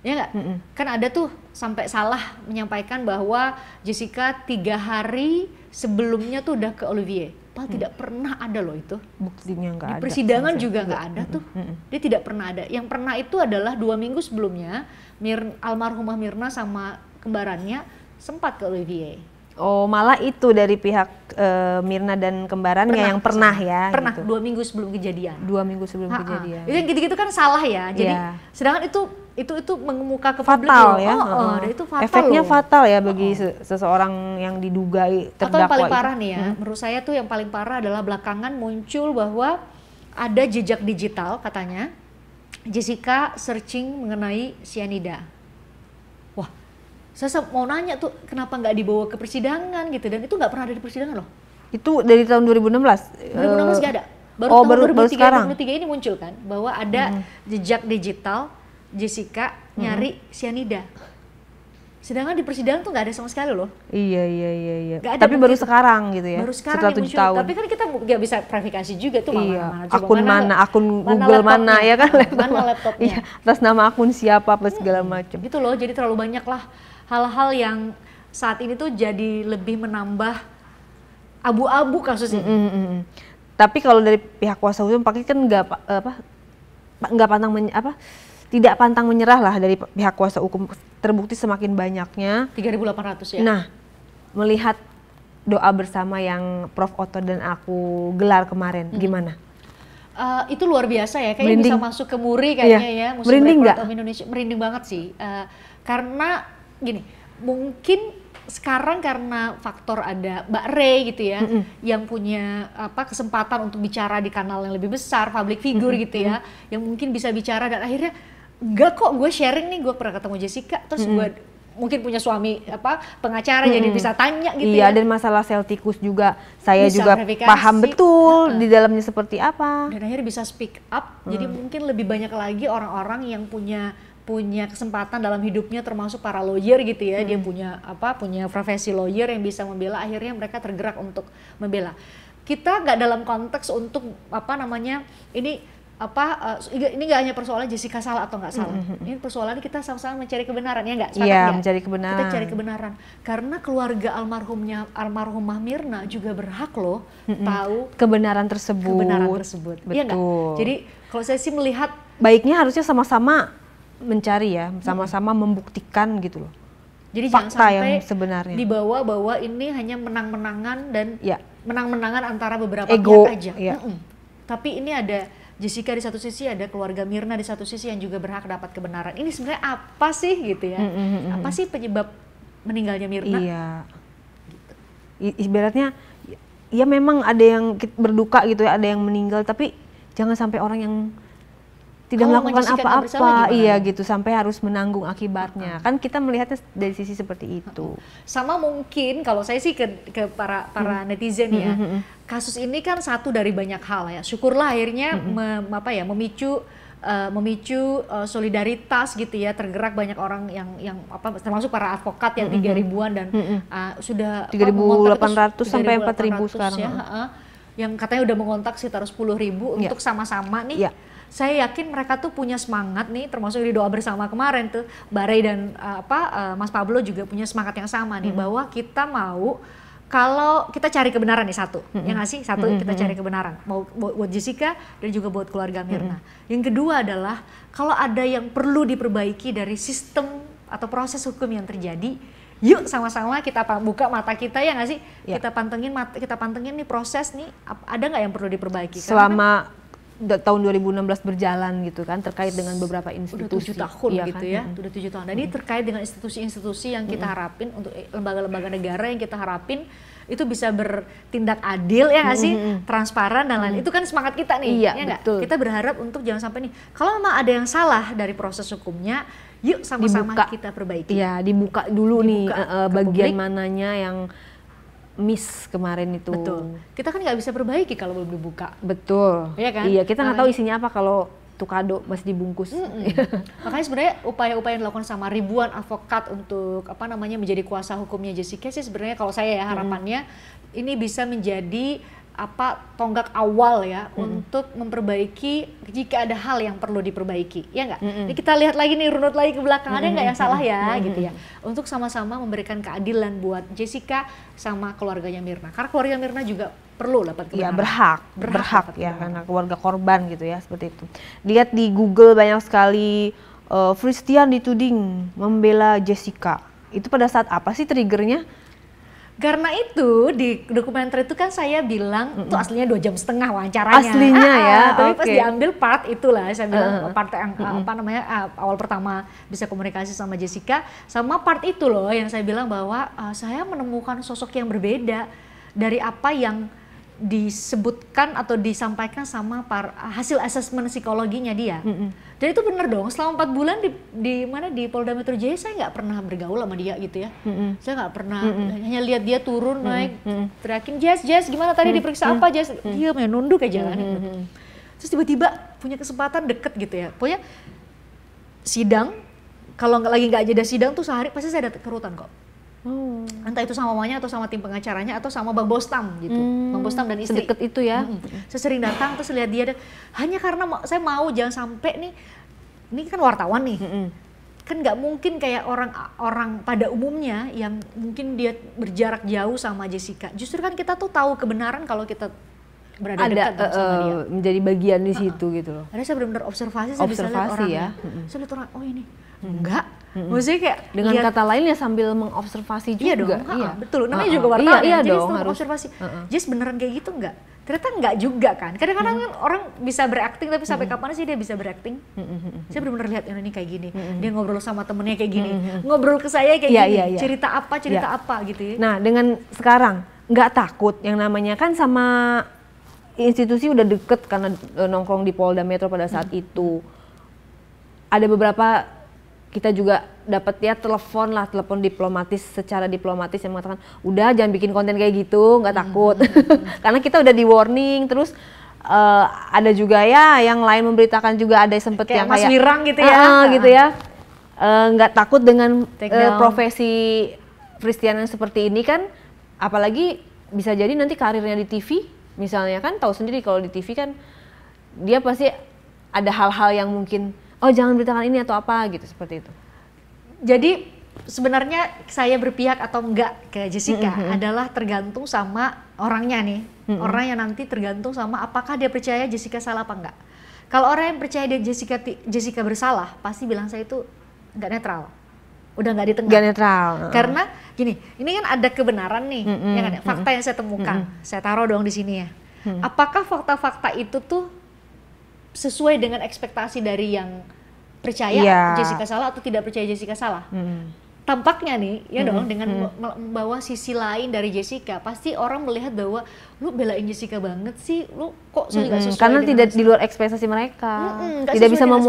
ya nggak? Kan ada tuh sampai salah menyampaikan bahwa Jessica 3 hari sebelumnya tuh udah ke Olivier. Padahal tidak pernah ada loh itu. Buktinya nggak ada. Di persidangan juga nggak ada tuh. Dia tidak pernah ada. Yang pernah itu adalah 2 minggu sebelumnya almarhumah Mirna sama kembarannya sempat ke Olivier. Oh, malah itu dari pihak Mirna dan kembarannya yang pernah ya. Pernah, gitu. 2 minggu sebelum kejadian. 2 minggu sebelum kejadian. Itu yang gitu-gitu kan salah ya. Jadi sedangkan itu mengemuka ke publik fatal loh. ya. Dan itu fatal efeknya loh. fatal ya bagi seseorang yang diduga terdakwa. Atau yang paling parah itu. nih ya, menurut saya tuh yang paling parah adalah belakangan muncul bahwa ada jejak digital katanya Jessica searching mengenai cyanida. Wah, saya mau nanya tuh kenapa nggak dibawa ke persidangan gitu, dan itu nggak pernah ada di persidangan loh. Itu dari tahun 2016? 2016 nggak ada. Baru tahun 2003, sekarang? 2003 ini muncul kan bahwa ada jejak digital Jessica nyari cyanida. Sedangkan di persidangan tuh nggak ada sama sekali loh. Iya. Gak ada. Tapi baru sekarang gitu ya. Baru sekarang setelah yang 7 muncul. tahun. Tapi kan kita nggak bisa verifikasi juga tuh mana. Akun mana, akun Google mana ya kan? Mana laptopnya. Iya, atas nama akun siapa apa segala macam. Gitu loh. Jadi terlalu banyak lah hal-hal yang saat ini tuh jadi lebih menambah abu-abu kasus ini. Tapi kalau dari pihak kuasa hukum pakai kan nggak pantang tidak pantang menyerah lah dari pihak kuasa hukum, terbukti semakin banyaknya. 3.800 ya. Nah, melihat doa bersama yang Prof. Otto dan aku gelar kemarin, gimana? Itu luar biasa ya, kayaknya Merinding. bisa masuk ke MURI kayaknya ya, Museum Merinding Record nggak? of Indonesia. Merinding banget sih, karena gini, mungkin sekarang karena faktor ada Mbak Rey gitu ya, yang punya kesempatan untuk bicara di kanal yang lebih besar, public figure gitu ya, yang mungkin bisa bicara dan akhirnya enggak kok, gue sharing nih, gue pernah ketemu Jessica, terus gue mungkin punya suami pengacara jadi bisa tanya gitu Iya, ya. dan masalah seltikus juga saya Bisa juga verifikasi. paham betul di dalamnya seperti apa. Dan akhirnya bisa speak up, jadi mungkin lebih banyak lagi orang-orang yang punya kesempatan dalam hidupnya, termasuk para lawyer gitu ya, dia punya profesi lawyer yang bisa membela, akhirnya mereka tergerak untuk membela. Kita nggak dalam konteks untuk ini nggak hanya persoalan Jessica salah atau nggak salah, ini persoalan kita sama-sama mencari kebenaran, ya nggak? Iya, mencari kebenaran. Kita cari kebenaran karena keluarga almarhumah Mirna juga berhak loh tahu Kebenaran tersebut. Iya nggak? Betul. Jadi kalau saya sih melihat Baiknya harusnya sama-sama mencari ya, sama-sama membuktikan gitu loh. jadi Fakta jangan sampai yang sebenarnya. dibawa bahwa ini hanya menang-menangan dan Ya. menang-menangan antara beberapa Ego, pihak aja. iya. Tapi ini ada Jessica di satu sisi, ada keluarga Mirna di satu sisi yang juga berhak dapat kebenaran. Ini sebenarnya apa sih gitu ya? Apa sih penyebab meninggalnya Mirna? Iya. Ibaratnya ya memang ada yang berduka gitu ya, ada yang meninggal, tapi jangan sampai orang yang tidak Kalau melakukan Jessica nggak bersalah apa-apa, gimana? iya gitu, sampai harus menanggung akibatnya. Kan kita melihatnya dari sisi seperti itu. Sama mungkin kalau saya sih ke para netizen ya, kasus ini kan satu dari banyak hal ya. Syukurlah akhirnya memicu solidaritas gitu ya, tergerak banyak orang yang termasuk para advokat yang 3.000-an dan sudah 3.800 sampai 4.000 sekarang. ya, yang katanya udah mengontak sekitar 10.000 untuk sama-sama nih. Iya. Saya yakin mereka tuh punya semangat nih, termasuk di doa bersama kemarin tuh, Mbak Rey dan Mas Pablo juga punya semangat yang sama nih, bahwa kita mau kalau kita cari kebenaran nih satu, ya nggak sih? Satu, kita cari kebenaran, mau buat Jessica dan juga buat keluarga Mirna. Yang kedua adalah kalau ada yang perlu diperbaiki dari sistem atau proses hukum yang terjadi, yuk sama-sama kita buka mata kita, ya nggak sih? Ya. Kita pantengin nih proses nih, ada nggak yang perlu diperbaiki? Selama tahun 2016 berjalan gitu kan, terkait dengan beberapa institusi. Udah 7 tahun iya gitu kan? ya, udah 7 tahun. Dan ini terkait dengan institusi-institusi yang kita harapin, untuk lembaga-lembaga negara yang kita harapin itu bisa bertindak adil, ya nggak sih, transparan dan lain. Itu kan semangat kita nih, Iya, ya nggak? betul. Kita berharap untuk jangan sampai nih, kalau memang ada yang salah dari proses hukumnya, yuk sama-sama Dibuka. kita perbaiki. Iya, dibuka dulu nih ke bagian publik. mananya yang miss kemarin itu. Betul. Kita kan nggak bisa perbaiki kalau belum dibuka. Betul. Iya kan? Iya, kita nggak tahu Makanya- isinya apa kalau tukado masih dibungkus. Makanya sebenarnya upaya-upaya yang dilakukan sama ribuan advokat untuk menjadi kuasa hukumnya Jessica sih, sebenarnya kalau saya ya harapannya ini bisa menjadi tonggak awal ya untuk memperbaiki jika ada hal yang perlu diperbaiki, ya nggak? Ini kita lihat lagi nih, runut lagi ke belakang, ada nggak yang salah ya gitu ya, untuk sama-sama memberikan keadilan buat Jessica sama keluarganya Mirna, karena keluarga Mirna juga perlu dapat Iya, kebenaran. berhak dapat ya, kebenaran. karena keluarga korban gitu ya, seperti itu. Lihat di Google banyak sekali Christian dituding membela Jessica. Itu pada saat apa sih triggernya? Karena itu di dokumenter itu kan saya bilang itu aslinya 2,5 jam wawancaranya. Aslinya ya, Tapi pas oke. diambil part itulah saya bilang part yang awal pertama bisa komunikasi sama Jessica, sama part itu loh yang saya bilang bahwa saya menemukan sosok yang berbeda dari apa yang disebutkan atau disampaikan sama hasil asesmen psikologinya dia. Dan itu benar dong, selama 4 bulan di Polda Metro Jaya saya nggak pernah bergaul sama dia gitu ya. Saya nggak pernah, hanya lihat dia turun naik, teriakin Jess gimana tadi diperiksa apa Jess, dia main nunduk aja kan. Terus tiba-tiba punya kesempatan deket gitu ya. Pokoknya sidang, kalau lagi nggak jeda sidang tuh sehari pasti saya datang ke rutan kok. Entah itu sama mamanya atau sama tim pengacaranya atau sama Bang Bostam gitu, Bang Bostam dan istri. Sedekat itu ya. Saya sering datang terus lihat dia, hanya karena saya mau jangan sampai nih, ini kan wartawan nih, kan nggak mungkin kayak orang pada umumnya yang mungkin dia berjarak jauh sama Jessica. Justru kan kita tuh tahu kebenaran kalau kita berada ada dekat dong sama dia. menjadi bagian di situ gitu loh. Ada saya benar-benar observasi, saya bisa lihat Observasi orangnya. ya. Saya lihat orang, oh ini enggak. Maksudnya kayak Dengan lihat, kata lain ya sambil mengobservasi juga. iya dong, Iya. betul. Namanya juga wartawan Iya, jadi dong, setelah harus. observasi. Jess beneran kayak gitu enggak? Ternyata enggak juga kan. Kadang-kadang kan orang bisa berakting tapi sampai kapan sih dia bisa berakting? Saya benar-benar lihat ini kayak gini. Dia ngobrol sama temennya kayak gini. Ngobrol ke saya kayak Iya, gini. iya, iya. Cerita apa gitu ya. Nah, dengan sekarang nggak takut yang namanya kan sama institusi udah deket karena nongkrong di Polda Metro pada saat itu. Ada beberapa kita juga dapat ya telepon diplomatis, secara diplomatis yang mengatakan udah jangan bikin konten kayak gitu, nggak takut. Karena kita udah di warning, terus ada juga ya yang lain memberitakan juga ada sempet Kayak yang Mas kayak Wirang gitu ya. gitu ya. Nggak takut dengan Take down. profesi Christian yang seperti ini kan, apalagi bisa jadi nanti karirnya di TV misalnya, kan tahu sendiri kalau di TV kan dia pasti ada hal-hal yang mungkin oh jangan beritakan ini atau apa gitu, seperti itu. Jadi sebenarnya saya berpihak atau enggak ke Jessica adalah tergantung sama orangnya nih. Orang yang nanti tergantung sama apakah dia percaya Jessica salah apa enggak. Kalau orang yang percaya dia Jessica bersalah, pasti bilang saya itu enggak netral. Udah enggak di tengah. Gak netral. Karena gini, ini kan ada kebenaran nih, ya kan, fakta yang saya temukan. Saya taruh dong di sini ya. Apakah fakta-fakta itu tuh sesuai dengan ekspektasi dari yang percaya Iya. Jessica salah atau tidak percaya Jessica salah? Tampaknya nih, ya dong, dengan membawa sisi lain dari Jessica, pasti orang melihat bahwa lu belain Jessica banget sih, lu kok nggak sesuai Karena dengan tidak di luar ekspektasi mereka, nggak tidak sesuai bisa dengan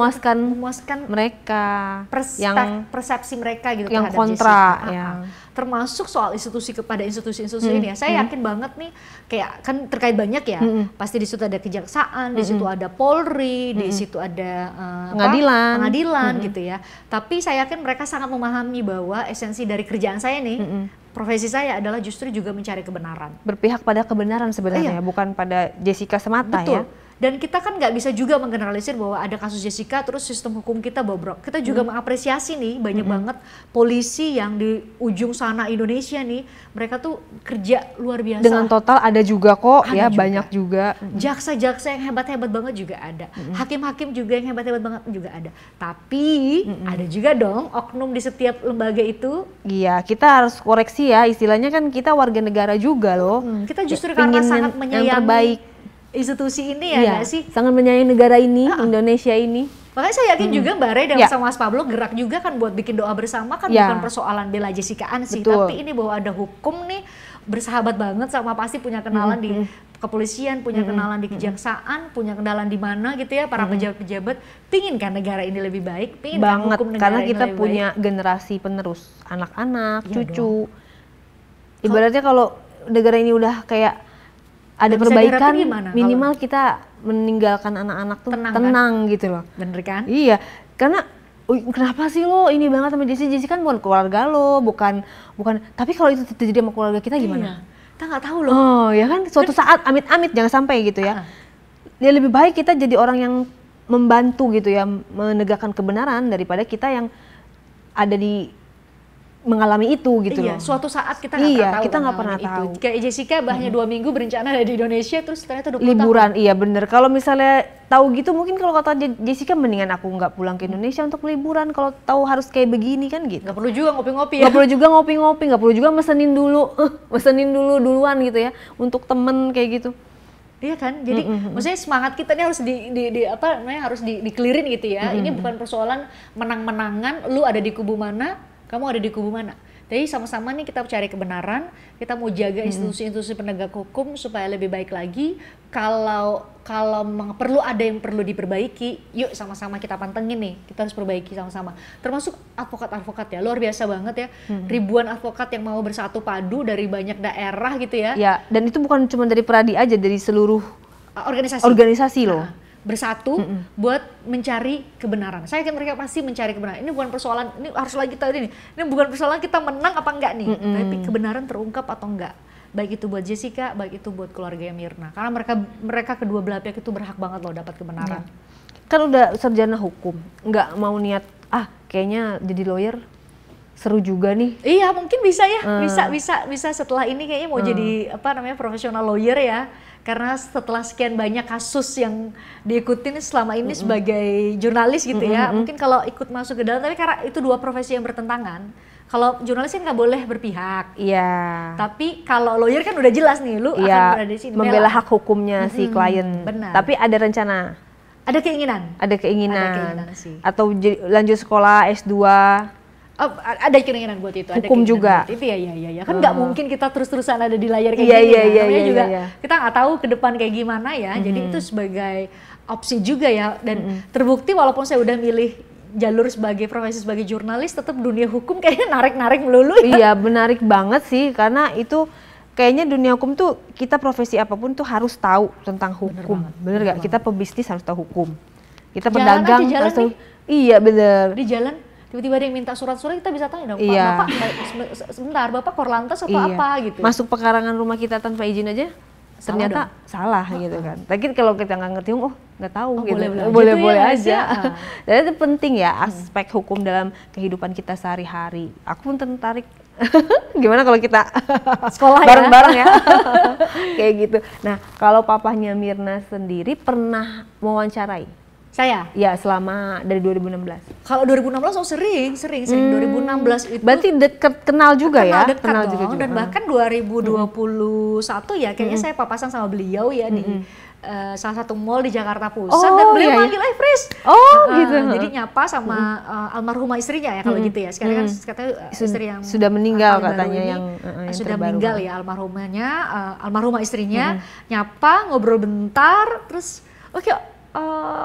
memuaskan mereka yang persepsi mereka gitu yang terhadap kontra, Jessica. ya. Termasuk soal institusi kepada institusi-institusi ini ya. Saya yakin banget nih, kayak kan terkait banyak ya. Pasti di situ ada kejaksaan, di situ ada Polri, di situ ada pengadilan gitu ya. Tapi saya yakin mereka sangat memahami bahwa esensi dari kerjaan saya nih, profesi saya adalah justru juga mencari kebenaran. berpihak pada kebenaran sebenarnya, bukan pada Jessica semata. Betul. Ya. Dan kita kan nggak bisa juga menggeneralisir bahwa ada kasus Jessica terus sistem hukum kita bobrok. Kita juga mengapresiasi nih banyak banget polisi yang di ujung sana Indonesia nih, mereka tuh kerja luar biasa. Dengan total ada juga kok, Ada ya juga. banyak juga. Jaksa-jaksa yang hebat-hebat banget juga ada. Hakim-hakim juga yang hebat-hebat banget juga ada. Tapi ada juga dong oknum di setiap lembaga itu. Iya, kita harus koreksi ya, istilahnya kan kita warga negara juga loh. Kita justru Ya, karena pingin sangat yang menyayangi terbaik. institusi ini ya Iya, nggak sih? sangat menyayangi negara ini, Indonesia ini. Makanya saya yakin juga Mbak Ray dan Ya. sama Mas Pablo gerak juga kan buat bikin doa bersama kan, Ya. bukan persoalan bela Jessicaan sih, Betul. tapi ini bahwa ada hukum nih bersahabat banget sama pasti punya kenalan di kepolisian, punya kenalan di kejaksaan, punya kenalan di mana gitu ya, para pejabat-pejabat pingin kan negara ini lebih baik, pingin kan Banget, hukum negara karena ini kita lebih punya baik. generasi penerus, anak-anak, Iya cucu. Ibaratnya kalau negara ini udah kayak ada Nggak bisa perbaikan, diharapin gimana minimal kita meninggalkan anak-anak tuh Tenang, tenang, gitu loh. Bener kan? Iya, karena kenapa sih lo ini banget sama Jessie? Jessie kan bukan keluarga lo, bukan. Tapi kalau itu terjadi sama keluarga kita gimana? Iya. Kita nggak tahu loh. Oh ya kan, suatu saat amit-amit jangan sampai gitu ya. Ya lebih baik kita jadi orang yang membantu gitu ya, menegakkan kebenaran daripada kita yang ada di mengalami itu gitu Iya, loh. suatu saat kita nggak Iya, pernah tahu. kita nggak ngalamin pernah tahu. Kayak Jessica hanya 2 minggu berencana ada di Indonesia, terus ternyata 20 Liburan, iya bener. Kalau misalnya tahu gitu, mungkin kalau kata Jessica mendingan aku nggak pulang ke Indonesia untuk liburan. Kalau tahu harus kayak begini kan gitu. Nggak perlu juga ngopi-ngopi ya. Nggak perlu juga ngopi-ngopi, nggak perlu juga mesenin duluan gitu ya untuk temen kayak gitu. Iya kan, jadi maksudnya semangat kita ini harus harus dikelirin gitu ya. Ini bukan persoalan menang-menangan, lu ada di kubu mana, kamu ada di kubu mana. Jadi sama-sama nih kita cari kebenaran, kita mau jaga institusi-institusi penegak hukum supaya lebih baik lagi. Kalau memang ada yang perlu diperbaiki, yuk sama-sama kita pantengin nih, kita harus perbaiki sama-sama. Termasuk advokat-advokat ya, luar biasa banget ya. Ribuan advokat yang mau bersatu padu dari banyak daerah gitu ya. Ya, dan itu bukan cuma dari Peradi aja, dari seluruh organisasi loh. Bersatu buat mencari kebenaran. Saya yakin mereka pasti mencari kebenaran. Ini bukan persoalan, ini harus lagi tahu ini bukan persoalan kita menang apa enggak nih, tapi kebenaran terungkap atau enggak. Baik itu buat Jessica, baik itu buat keluarga Mirna. Karena mereka kedua belah pihak itu berhak banget loh dapat kebenaran. Kan udah sarjana hukum, nggak mau niat kayaknya jadi lawyer seru juga nih. Iya, mungkin bisa ya. Bisa setelah ini kayaknya mau jadi profesional lawyer ya. Karena setelah sekian banyak kasus yang diikutin selama ini sebagai jurnalis gitu ya, mungkin kalau ikut masuk ke dalam, tapi karena itu dua profesi yang bertentangan. Kalau jurnalis kan nggak boleh berpihak. Iya. Tapi kalau lawyer kan udah jelas nih, lu akan berada di sini. Membela hak hukumnya si klien. Benar. Tapi ada rencana. Ada keinginan. Ada keinginan. Ada keinginan sih. Atau lanjut sekolah S2. Oh, ada keinginan buat itu. Hukum ada juga. Buat itu ya. Kan nggak mungkin kita terus-terusan ada di layar kayak Iya, gini. iya, iya, Namanya iya, juga iya. kita nggak tahu ke depan kayak gimana ya. Jadi itu sebagai opsi juga ya. Dan terbukti walaupun saya udah milih jalur sebagai profesi sebagai jurnalis, tetap dunia hukum kayaknya narik-narik melulu ya. Iya, menarik banget sih karena itu kayaknya dunia hukum tuh kita profesi apapun tuh harus tahu tentang hukum. Bener gak? Kita pebisnis harus tahu hukum. Kita Jalan pedagang aja, jalan harus tahu. nih. Iya, bener. Di jalan tiba-tiba ada yang minta surat-surat, kita bisa tanya dong, Pak, Iya. Bapak sebentar, Bapak Korlantas atau Iya. apa gitu. Masuk pekarangan rumah kita tanpa izin aja ternyata salah gitu kan. Tapi kalau kita nggak ngerti, nggak tahu gitu. Boleh-boleh aja. Dan itu penting ya aspek hukum dalam kehidupan kita sehari-hari. Aku pun tertarik. Gimana kalau kita Sekolah ya? bareng-bareng ya? Kayak gitu. Nah, kalau papahnya Myrna sendiri pernah mewawancarai? Saya? Ya, selama dari 2016. Kalau 2016 sering 2016 itu Berarti deket kenal juga ya? dekat Kenal dong. juga. Dan bahkan 2021 ya kayaknya saya papasan sama beliau ya di salah satu mall di Jakarta Pusat, dan beliau iya, manggil Fris. Gitu. Jadi nyapa sama almarhumah istrinya ya kalau gitu ya. Sekarang kan katanya istri yang sudah meninggal paling baru katanya ini, yang sudah terbaru. meninggal ya almarhumahnya, almarhumah istrinya. Nyapa, ngobrol bentar, terus oke,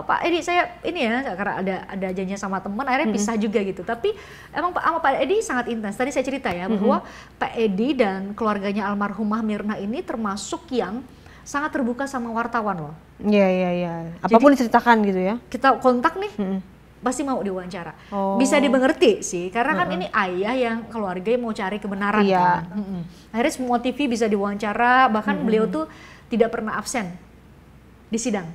Pak Edi, saya ini ya karena ada janjian sama teman, akhirnya pisah juga gitu. Tapi emang sama Pak Edi sangat intens. Tadi saya cerita ya bahwa Pak Edi dan keluarganya almarhumah Myrna ini termasuk yang sangat terbuka sama wartawan loh. Iya. Apapun diceritakan gitu ya. Kita kontak nih, pasti mau diwawancara. Bisa dimengerti sih, karena kan ini ayah yang keluarga yang mau cari kebenaran kan. Akhirnya semua TV bisa diwawancara, bahkan beliau tuh tidak pernah absen di sidang.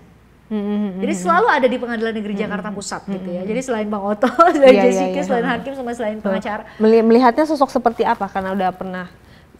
Jadi selalu ada di Pengadilan Negeri Jakarta Pusat gitu ya. Jadi selain Bang Otto, selain Jessica, selain hakim, sama selain pengacara. Melihatnya sosok seperti apa? Karena udah pernah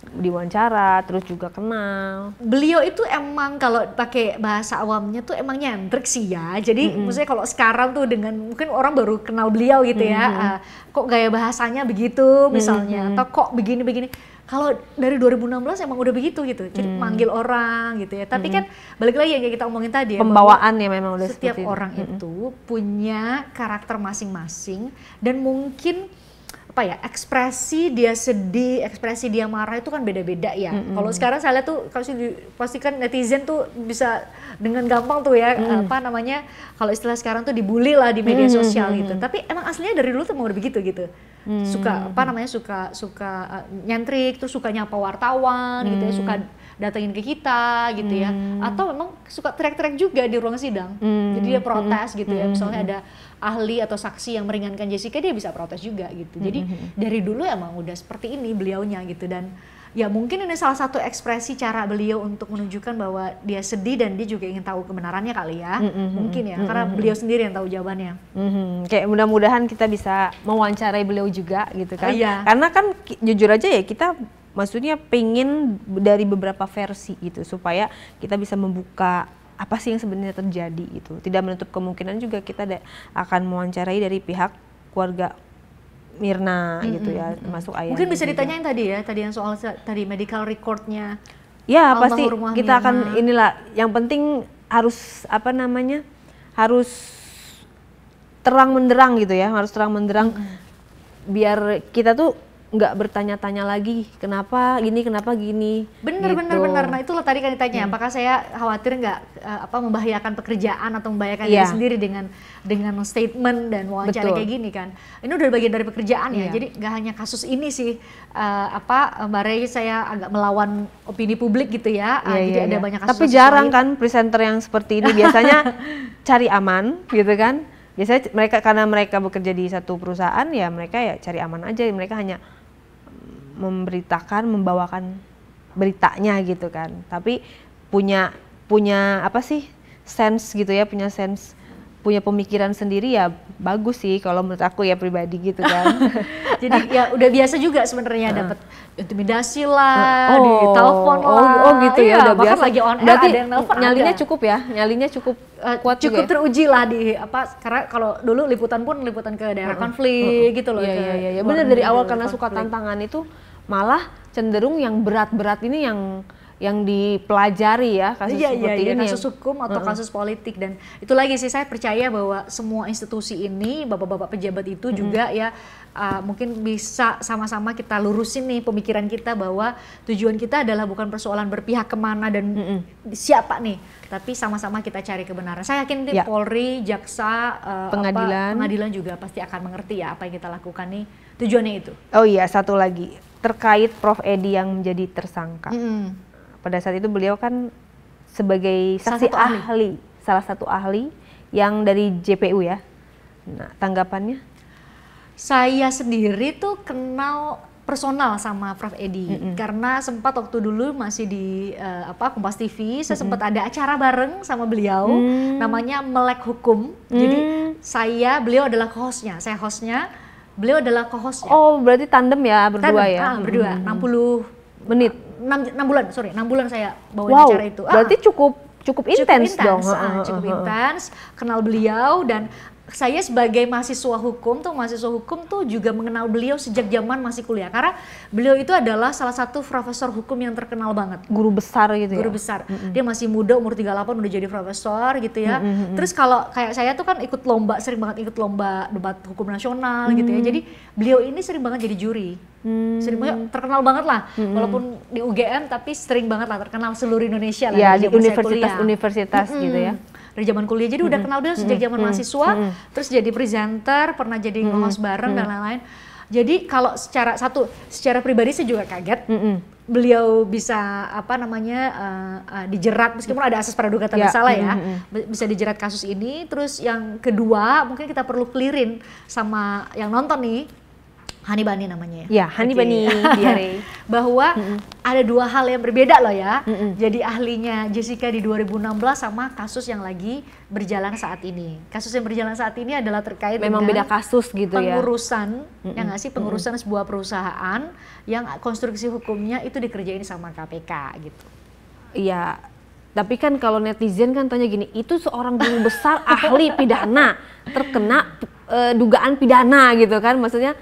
diwawancara, terus juga kenal. Beliau itu emang kalau pakai bahasa awamnya tuh emang nyentrik sih ya. Jadi maksudnya kalau sekarang tuh dengan mungkin orang baru kenal beliau gitu ya. Kok gaya bahasanya begitu misalnya, atau kok begini-begini. Kalau dari 2016 emang udah begitu gitu, jadi manggil orang gitu ya. Tapi kan balik lagi yang kayak kita omongin tadi ya, pembawaan ya memang udah setiap seperti orang itu punya karakter masing-masing, dan mungkin apa ya, ekspresi dia sedih, ekspresi dia marah itu kan beda-beda ya. Kalau sekarang saya lihat tuh, kalau pastikan netizen tuh bisa dengan gampang tuh ya, apa namanya, kalau istilah sekarang tuh dibully lah di media sosial gitu. Tapi emang aslinya dari dulu tuh mau begitu gitu. Suka apa namanya, suka nyentrik, terus suka nyapa wartawan gitu ya, suka datengin ke kita gitu ya, atau memang suka teriak-teriak juga di ruang sidang. Jadi dia protes gitu ya, misalnya ada ahli atau saksi yang meringankan Jessica, dia bisa protes juga gitu. Jadi dari dulu emang udah seperti ini beliaunya gitu. Dan ya mungkin ini salah satu ekspresi cara beliau untuk menunjukkan bahwa dia sedih dan dia juga ingin tahu kebenarannya kali ya. Mungkin ya, karena beliau sendiri yang tahu jawabannya. Kayak mudah-mudahan kita bisa mewawancarai beliau juga gitu kan. Iya. Karena kan jujur aja ya, kita maksudnya pengen dari beberapa versi gitu supaya kita bisa membuka apa sih yang sebenarnya terjadi gitu. Tidak menutup kemungkinan juga kita akan mewawancarai dari pihak keluarga Myrna gitu ya, termasuk ayahnya. Mungkin bisa juga. ditanyain tadi ya, tadi yang soal tadi medical recordnya. Ya pasti almarhumah kita Myrna. akan inilah, yang penting harus apa namanya, harus terang menderang gitu ya, harus terang menderang biar kita tuh nggak bertanya-tanya lagi kenapa gini Bener. Nah itulah tadi kan ditanya, apakah saya khawatir nggak membahayakan pekerjaan atau membahayakan diri sendiri dengan statement dan wawancara kayak gini kan. Ini udah bagian dari pekerjaan ya. Jadi nggak hanya kasus ini sih, Mbak Rey, saya agak melawan opini publik gitu ya. Jadi ada banyak kasus. Tapi jarang kan presenter yang seperti ini, biasanya cari aman gitu kan. Biasanya mereka, karena mereka bekerja di satu perusahaan ya, mereka ya cari aman aja, mereka hanya memberitakan, membawakan beritanya gitu kan. Tapi punya apa sih, sense gitu ya, punya sense punya pemikiran sendiri ya bagus sih kalau menurut aku ya pribadi gitu kan. Jadi ya udah biasa juga sebenarnya dapat intimidasi lah, ditelepon lah. Oh gitu ya, udah biasa. Lagi on air Berarti ada yang nelfon. nyalinya cukup ya, nyalinya cukup kuat cukup juga ya? teruji lah di karena kalau dulu liputan ke daerah konflik gitu loh. Iya. Benar dari awal karena suka tantangan itu malah cenderung yang berat-berat ini yang dipelajari ya kasus seperti ini. Kasus hukum atau kasus politik, dan itu lagi sih saya percaya bahwa semua institusi ini bapak-bapak pejabat itu juga ya mungkin bisa sama-sama kita lurusin nih pemikiran kita bahwa tujuan kita adalah bukan persoalan berpihak kemana dan siapa nih, tapi sama-sama kita cari kebenaran. Saya yakin Polri, jaksa, pengadilan juga pasti akan mengerti ya apa yang kita lakukan nih tujuannya itu. Oh iya, satu lagi terkait Prof Edi yang menjadi tersangka. Pada saat itu beliau kan sebagai saksi salah satu ahli yang dari JPU ya. Nah, tanggapannya? Saya sendiri tuh kenal personal sama Prof Edi karena sempat waktu dulu masih di Kompas TV, saya sempat ada acara bareng sama beliau namanya Melek Hukum. Jadi beliau adalah co-hostnya, saya hostnya, beliau adalah co-hostnya. Oh, berarti tandem ya berdua ya? Berdua, 60 menit. 6 bulan saya bawa acara itu. Berarti cukup intens dong. Cukup intens, kenal beliau, dan saya sebagai mahasiswa hukum tuh juga mengenal beliau sejak zaman masih kuliah, karena beliau itu adalah salah satu profesor hukum yang terkenal banget. Guru besar gitu ya? Guru besar. Dia masih muda, umur 38 udah jadi profesor gitu ya. Terus kalau kayak saya tuh kan sering banget ikut lomba debat hukum nasional gitu ya. Jadi beliau ini sering banget jadi juri. Sering banget, terkenal banget lah. Walaupun di UGM tapi sering banget lah, terkenal seluruh Indonesia lah. Ya, di universitas-universitas gitu ya. Dari zaman kuliah, jadi udah kenal beliau sejak zaman mahasiswa, terus jadi presenter, pernah jadi nge-host bareng dan lain-lain. Jadi kalau secara pribadi saya juga kaget beliau bisa dijerat, meskipun ada asas praduga tak bersalah ya, bisa dijerat kasus ini. Terus yang kedua mungkin kita perlu clearin sama yang nonton nih, Hani Bani namanya ya. Hani Bani Diare. Bahwa ada dua hal yang berbeda loh ya. Jadi ahlinya Jessica di 2016 sama kasus yang lagi berjalan saat ini. Kasus yang berjalan saat ini adalah terkait memang dengan beda kasus gitu pengurusan, ya nggak sih, pengurusan sebuah perusahaan yang konstruksi hukumnya itu dikerjain sama KPK gitu. Iya. Tapi kan kalau netizen kan tanya gini, itu seorang guru besar ahli pidana terkena dugaan pidana gitu kan, maksudnya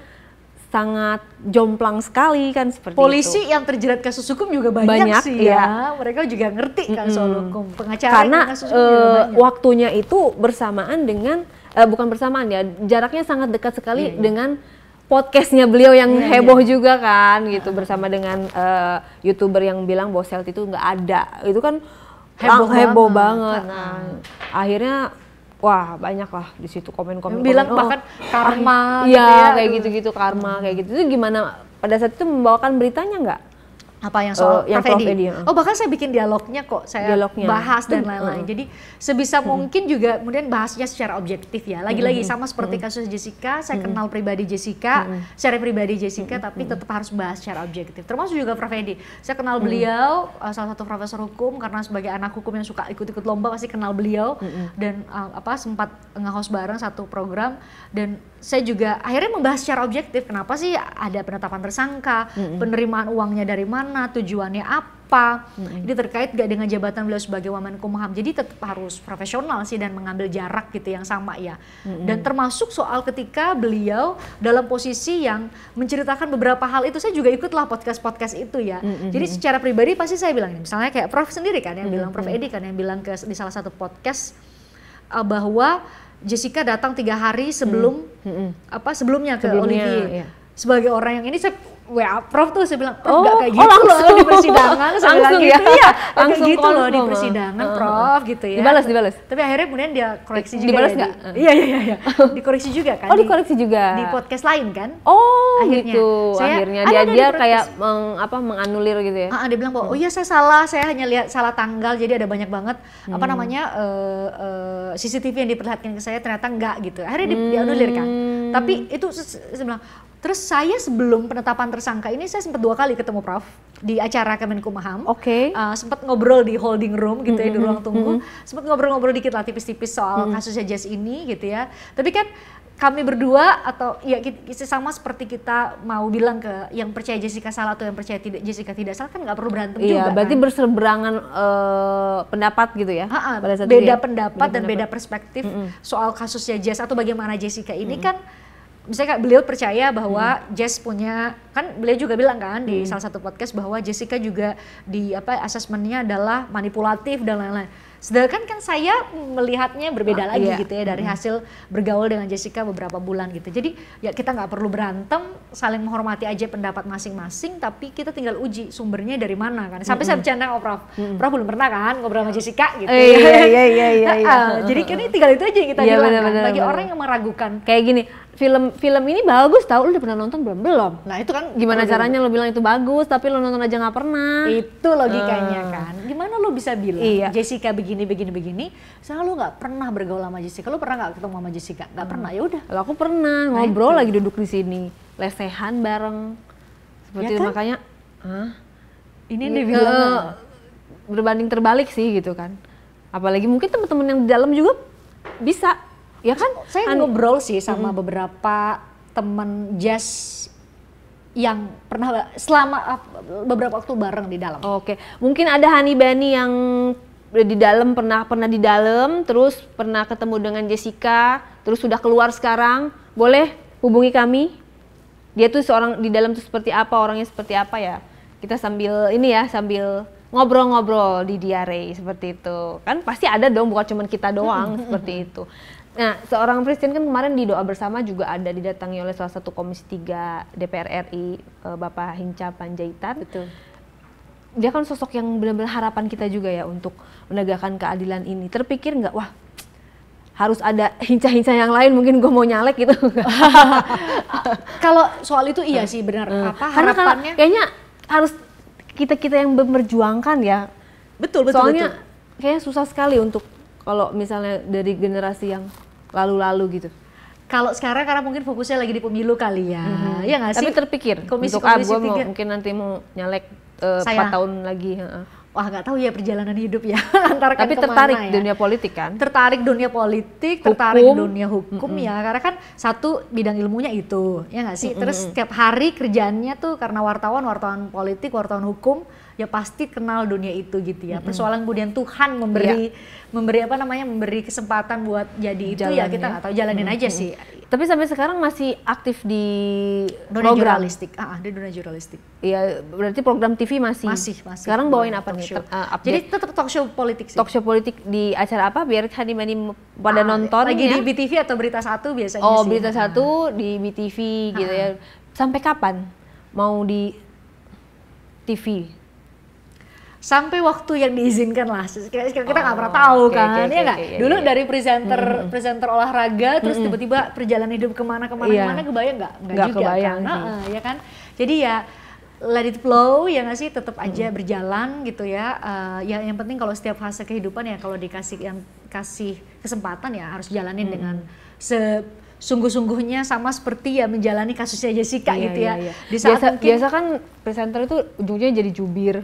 sangat jomplang sekali kan seperti polisi itu. Yang terjerat kasus hukum juga banyak sih ya. Mereka juga ngerti kan soal hukum. Pengacara karena kasus hukum juga banyak. Waktunya itu bersamaan dengan bukan bersamaan ya, jaraknya sangat dekat sekali dengan podcastnya beliau yang heboh juga kan gitu, bersama dengan YouTuber yang bilang bahwa Selti itu nggak ada. Itu kan heboh banget. Nah, akhirnya wah banyak lah di situ komen-komen. Bilang bahkan karma gitu ya. Kayak gitu-gitu karma kayak gitu. Itu gimana pada saat itu membawakan beritanya nggak? Apa yang soal yang Prof Edi? Oh bahkan saya bikin dialognya kok, saya bahas dan lain-lain. Jadi sebisa mungkin juga kemudian bahasnya secara objektif ya. Lagi-lagi sama seperti kasus Jessica, saya kenal pribadi Jessica, secara pribadi Jessica, tapi tetap harus bahas secara objektif. Termasuk juga Prof Edi. Saya kenal beliau, salah satu profesor hukum, karena sebagai anak hukum yang suka ikut-ikut lomba pasti kenal beliau, dan sempat nge-host bareng satu program, dan saya juga akhirnya membahas secara objektif kenapa sih ada penetapan tersangka, penerimaan uangnya dari mana, tujuannya apa, ini terkait gak dengan jabatan beliau sebagai Wamenkumham. Jadi tetap harus profesional sih dan mengambil jarak gitu yang sama ya. Dan termasuk soal ketika beliau dalam posisi yang menceritakan beberapa hal itu, saya juga ikutlah podcast-podcast itu ya. Jadi secara pribadi pasti saya bilang, misalnya kayak Prof sendiri kan yang bilang, Prof Edi kan yang bilang di salah satu podcast bahwa Jessica datang 3 hari sebelum sebelumnya ke Olivier. Sebagai orang yang ini saya WA Prof tuh, saya bilang Prof gak kayak gitu loh di persidangan, saya bilang gitu ya, kayak gitu loh di persidangan Prof gitu ya. Dibalas. Tapi akhirnya kemudian dia koreksi juga. Dibalas nggak? Iya. Dikoreksi juga kan. Oh dikoreksi juga. Di podcast lain kan. Oh gitu. Akhirnya dia kayak menganulir gitu ya. Dia bilang bahwa oh iya saya salah, saya hanya lihat salah tanggal, jadi ada banyak banget CCTV yang diperlihatkan ke saya ternyata enggak gitu. Akhirnya dianulir kan. Tapi itu saya bilang Terus saya sebelum penetapan tersangka ini saya sempat 2 kali ketemu Prof di acara Kemenkumham. Sempat ngobrol di holding room gitu ya, di ruang tunggu. Sempat ngobrol-ngobrol dikit lah tipis-tipis soal kasusnya Jess ini gitu ya. Tapi kan kami berdua atau ya sama seperti kita mau bilang ke yang percaya Jessica salah atau yang percaya Jessica tidak salah, kan nggak perlu berantem juga. Berarti kan? berseberangan pendapat gitu ya? Beda pendapat dan beda perspektif soal kasusnya Jess atau bagaimana Jessica ini kan. Misalnya beliau percaya bahwa Jess punya, kan beliau juga bilang kan di salah satu podcast bahwa Jessica juga di asesmennya adalah manipulatif dan lain-lain. Sedangkan kan saya melihatnya berbeda lagi gitu ya dari hasil bergaul dengan Jessica beberapa bulan gitu. Jadi ya kita nggak perlu berantem, saling menghormati aja pendapat masing-masing, tapi kita tinggal uji sumbernya dari mana kan. Sampai saya bercanda sama Prof. Prof belum pernah kan ngobrol sama Jessica gitu. Iya. Jadi kan ini tinggal itu aja yang kita bilang kan. Bagi orang yang meragukan. Kayak gini, film ini bagus tau, lu udah pernah nonton belum? Nah itu kan gimana caranya lo bilang itu bagus tapi lo nonton aja nggak pernah? Itu logikanya kan. Gimana lo bisa bilang Jessica begini, soalnya lo nggak pernah bergaul sama Jessica, lo pernah nggak ketemu sama Jessica? Nggak pernah, ya udah. Kalau aku pernah ngobrol lagi duduk di sini, lesehan bareng, seperti ya kan? Makanya, ini yang dia bilang berbanding terbalik sih gitu kan. Apalagi mungkin teman-teman yang di dalam juga bisa. Ya kan, saya ngobrol sih sama beberapa temen Jess yang pernah selama beberapa waktu bareng di dalam. Oke, mungkin ada Hani Bani yang di dalam pernah di dalam, terus pernah ketemu dengan Jessica, terus sudah keluar sekarang, boleh hubungi kami. Dia tuh seorang di dalam tuh seperti apa, orangnya seperti apa ya. Kita sambil sambil ngobrol-ngobrol di diare seperti itu. Kan pasti ada dong, bukan cuma kita doang seperti itu. Nah, seorang presiden kan kemarin di doa bersama juga ada didatangi oleh salah satu Komisi 3 DPR RI, Bapak Hinca Panjaitan. Betul. Dia kan sosok yang benar-benar harapan kita juga ya untuk menegakkan keadilan ini. Terpikir nggak, wah harus ada hinca-hinca yang lain, mungkin gue mau nyalek gitu. Kalau soal itu iya sih benar. Harapannya? Kayaknya harus kita yang memperjuangkan ya. Betul. Soalnya kayaknya susah sekali untuk kalau misalnya dari generasi yang lalu-lalu gitu. Kalau sekarang karena mungkin fokusnya lagi di pemilu kali ya, ya nggak sih? Tapi terpikir Komisi gue mungkin nanti mau nyalek 4 tahun lagi. Wah nggak tahu ya perjalanan hidup ya. Antara tapi tertarik ya? Dunia politik kan? Tertarik dunia politik, tertarik dunia hukum ya. Karena kan satu bidang ilmunya itu, ya nggak sih? Terus setiap hari kerjaannya tuh karena wartawan politik, wartawan hukum, ya pasti kenal dunia itu gitu ya. Persoalan kemudian Tuhan memberi kesempatan buat jadi itu ya kita nggak tahu, jalanin aja sih. Tapi sampai sekarang masih aktif di dunia jurnalistik. Di dunia jurnalistik. Iya, berarti program TV masih. Sekarang bawain apa nih? Jadi tetap talk show politik sih. Talk show politik di acara apa? Biar Hani Bani pada nonton. Lagi ya? di BTV atau Berita Satu biasanya sih. Berita Satu di BTV gitu ya. Sampai kapan mau di TV? Sampai waktu yang diizinkan lah, kita nggak pernah tahu kan, ya nggak? Dulu dari presenter olahraga, terus tiba-tiba perjalanan hidup kemana, kebayang nggak juga kebayang kan? Ya kan? Jadi ya let it flow ya nggak sih, tetap aja berjalan gitu ya. Ya yang penting kalau setiap fase kehidupan ya kalau kasih kesempatan ya harus jalanin dengan sungguh-sungguhnya, sama seperti ya menjalani kasusnya Jessica gitu ya. Di saat biasa kan presenter itu ujungnya jadi jubir.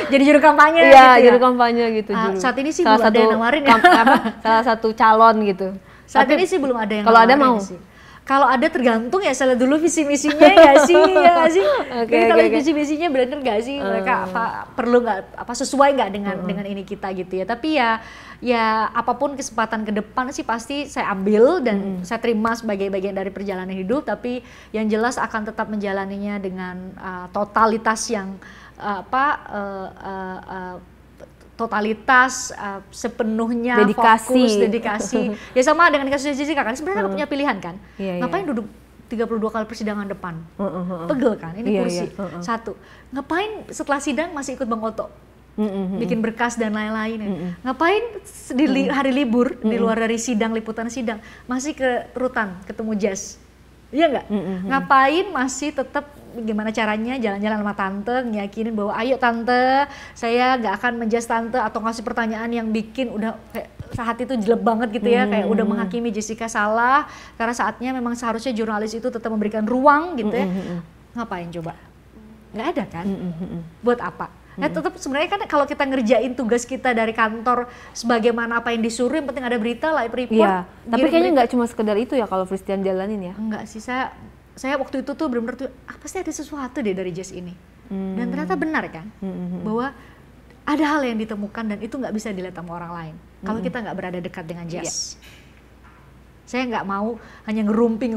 Jadi juru kampanye gitu ya. Juru kampanye gitu. Saat ini sih belum ada yang nawarin ya. Salah satu calon gitu. Saat ini sih belum ada yang kalau ada mau sih. Kalau ada tergantung ya, salah dulu visi misinya ya sih, ya nggak sih. Jadi kalau visi misinya bener nggak sih, mereka perlu nggak sesuai nggak dengan ini kita gitu ya. Tapi ya apapun kesempatan ke depan sih pasti saya ambil dan saya terima sebagai bagian dari perjalanan hidup. Tapi yang jelas akan tetap menjalaninya dengan totalitas yang totalitas, sepenuhnya dedikasi. Ya sama dengan kasusnya Jessica kan, sebenarnya nggak punya pilihan kan. Ngapain duduk 32 kali persidangan depan? Pegel kan, ini kursi. Satu, ngapain setelah sidang masih ikut Bang Oto? Bikin berkas dan lain-lain. Ngapain di hari libur, di luar dari liputan sidang, masih ke rutan ketemu Jess? Iya nggak? Ngapain masih tetap gimana caranya jalan-jalan sama tante, ngiyakinin bahwa ayo tante, saya nggak akan menjudge tante atau ngasih pertanyaan yang bikin udah kayak hati itu jelek banget gitu ya, kayak udah menghakimi Jessica salah, karena saatnya memang seharusnya jurnalis itu tetap memberikan ruang gitu ya. Ngapain coba? Nggak ada kan? Buat apa? Nah tetap sebenarnya kan kalau kita ngerjain tugas kita dari kantor sebagaimana apa yang disuruh, yang penting ada berita lah, report. Iya, tapi kayaknya nggak cuma sekedar itu ya kalau Christian jalanin ya. Enggak sih, saya waktu itu tuh benar-benar tuh pasti ada sesuatu deh dari Jess ini. Dan ternyata benar kan, bahwa ada hal yang ditemukan dan itu nggak bisa dilihat sama orang lain kalau kita nggak berada dekat dengan Jess. Saya nggak mau hanya ngerumpi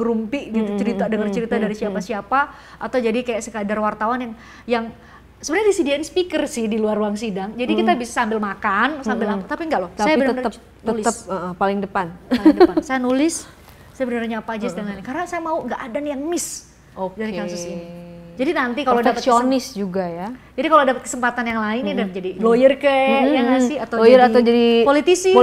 gitu, dengar cerita dari siapa-siapa, atau jadi kayak sekadar wartawan yang sebenarnya disediain speaker sih di luar ruang sidang, jadi kita bisa sambil makan, sambil apa, tapi enggak loh. Tapi saya benar-benar tetap paling depan. Saya nulis, saya benar-benar nyapa aja dan lain-lain, karena saya mau nggak ada nih yang miss dari kasus ini. Jadi nanti kalau dapat perfeksionis juga ya. Jadi kalau dapat kesempatan yang lain nih, dan jadi lawyer yang ngasih, atau lawyer atau jadi politisi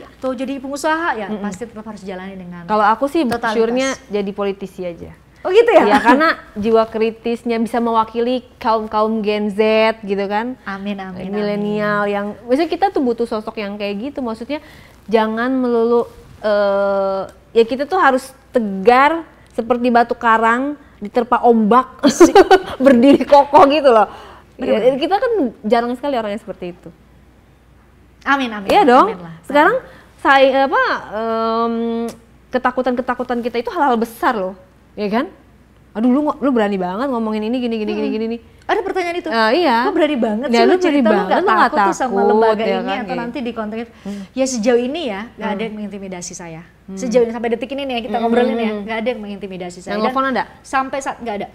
atau jadi pengusaha ya pasti tetap harus jalani dengan. Kalau aku sih sure-nya jadi politisi aja. Oh gitu ya? Ya karena jiwa kritisnya bisa mewakili kaum Gen Z gitu kan. Amin. Milenial yang biasanya kita tuh butuh sosok yang kayak gitu. Maksudnya jangan melulu ya kita tuh harus tegar seperti batu karang diterpa ombak berdiri kokoh gitu loh. Ya, kita kan jarang sekali orang yang seperti itu. Amin. Iya dong. Amin lah. Sekarang ketakutan kita itu hal-hal besar loh. Ya kan? Aduh lu berani banget ngomongin ini gini. Ada pertanyaan itu? Iya. Lu berani banget ya, sih, lu cerita lu gak takut tuh sama lembaga ya ini kan, atau nanti di konteks. Ya sejauh ini ya gak ada yang mengintimidasi saya. Sejauh ini sampai detik ini nih ya kita ngobrolin ya, gak ada yang mengintimidasi saya. Yang telepon ada? Sampai saat gak ada.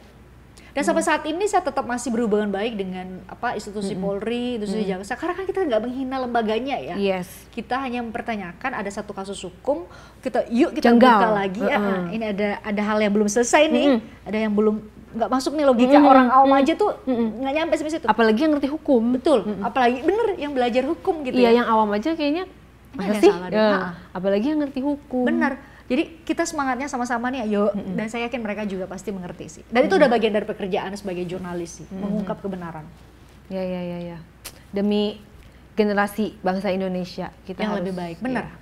Dan sampai saat ini saya tetap masih berhubungan baik dengan institusi Polri, institusi Jaksa, karena kan kita nggak menghina lembaganya ya. Yes. Kita hanya mempertanyakan ada satu kasus hukum, kita buka lagi. Ini ada hal yang belum selesai nih, ada yang belum nggak masuk nih logika orang awam aja tuh nggak nyampe sampai situ. Apalagi yang ngerti hukum. Betul. Apalagi bener yang belajar hukum gitu ya. Iya, yang awam aja kayaknya masa sih? Apalagi yang ngerti hukum. Bener. Jadi kita semangatnya sama-sama nih ayo, dan saya yakin mereka juga pasti mengerti sih. Dan itu udah bagian dari pekerjaan sebagai jurnalis sih, mengungkap kebenaran. Ya. Demi generasi bangsa Indonesia kita yang harus lebih baik, bener.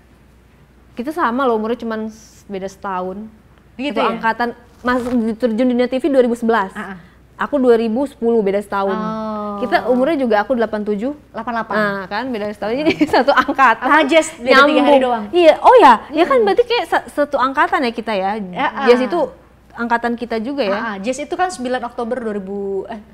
Kita sama loh, umurnya cuma beda setahun. Gitu itu ya? angkatan terjun dunia TV 2011. Aku 2010, beda setahun. Kita umurnya juga aku 87. 88. Nah, kan beda setahun, jadi satu angkatan. Sama Jess, beda 3 hari doang. Iya, ya kan berarti kayak satu angkatan ya kita ya. Jess itu angkatan kita juga ya. Jess itu kan 9 Oktober 9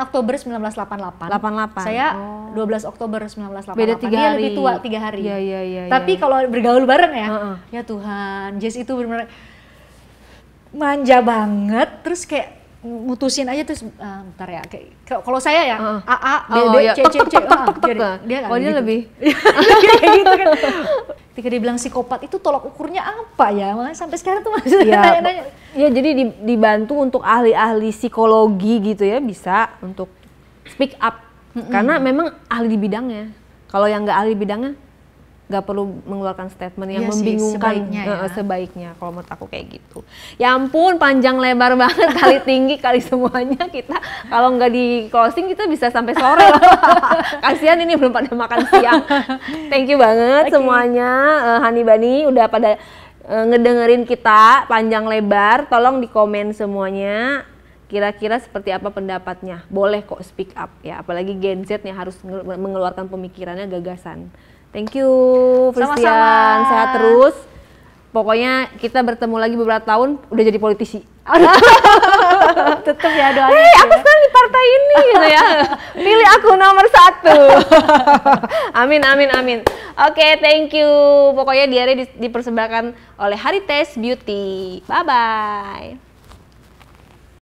Oktober 1988. 88. Saya 12 Oktober 1988. Beda 3 hari. Dia lebih tua 3 hari. Iya. Tapi kalau bergaul bareng ya, ya Tuhan, Jess itu benar-benar manja banget, terus kayak mutusin aja terus bentar ya, kalau saya ya A B B C C C dia lebih kayak gitu kan. Ketika dia bilang psikopat itu tolak ukurnya apa ya, makanya sampai sekarang tuh masih nanya. Ya jadi dibantu untuk ahli-ahli psikologi gitu ya, bisa untuk speak up karena memang ahli di bidangnya. Kalau yang nggak ahli bidangnya nggak perlu mengeluarkan statement yang membingungkan sebaiknya. Kalau menurut aku kayak gitu. Ya ampun, panjang lebar banget, kali tinggi kali semuanya. Kita kalau nggak di closing kita bisa sampai sore loh. Kasihan ini belum pada makan siang. Thank you banget semuanya, Hani Bani udah pada ngedengerin kita panjang lebar. Tolong di komen semuanya. Kira-kira seperti apa pendapatnya? Boleh kok speak up ya, apalagi Gen Z yang harus mengeluarkan pemikirannya, gagasan. Thank you, Christian. Sehat terus. Pokoknya kita bertemu lagi beberapa tahun, udah jadi politisi. Tetep ya doain. Aku sekarang di partai ini gitu ya. Pilih aku nomor 1. Amin. Oke, thank you. Pokoknya diare dipersembahkan oleh Heritage Beauty. Bye-bye.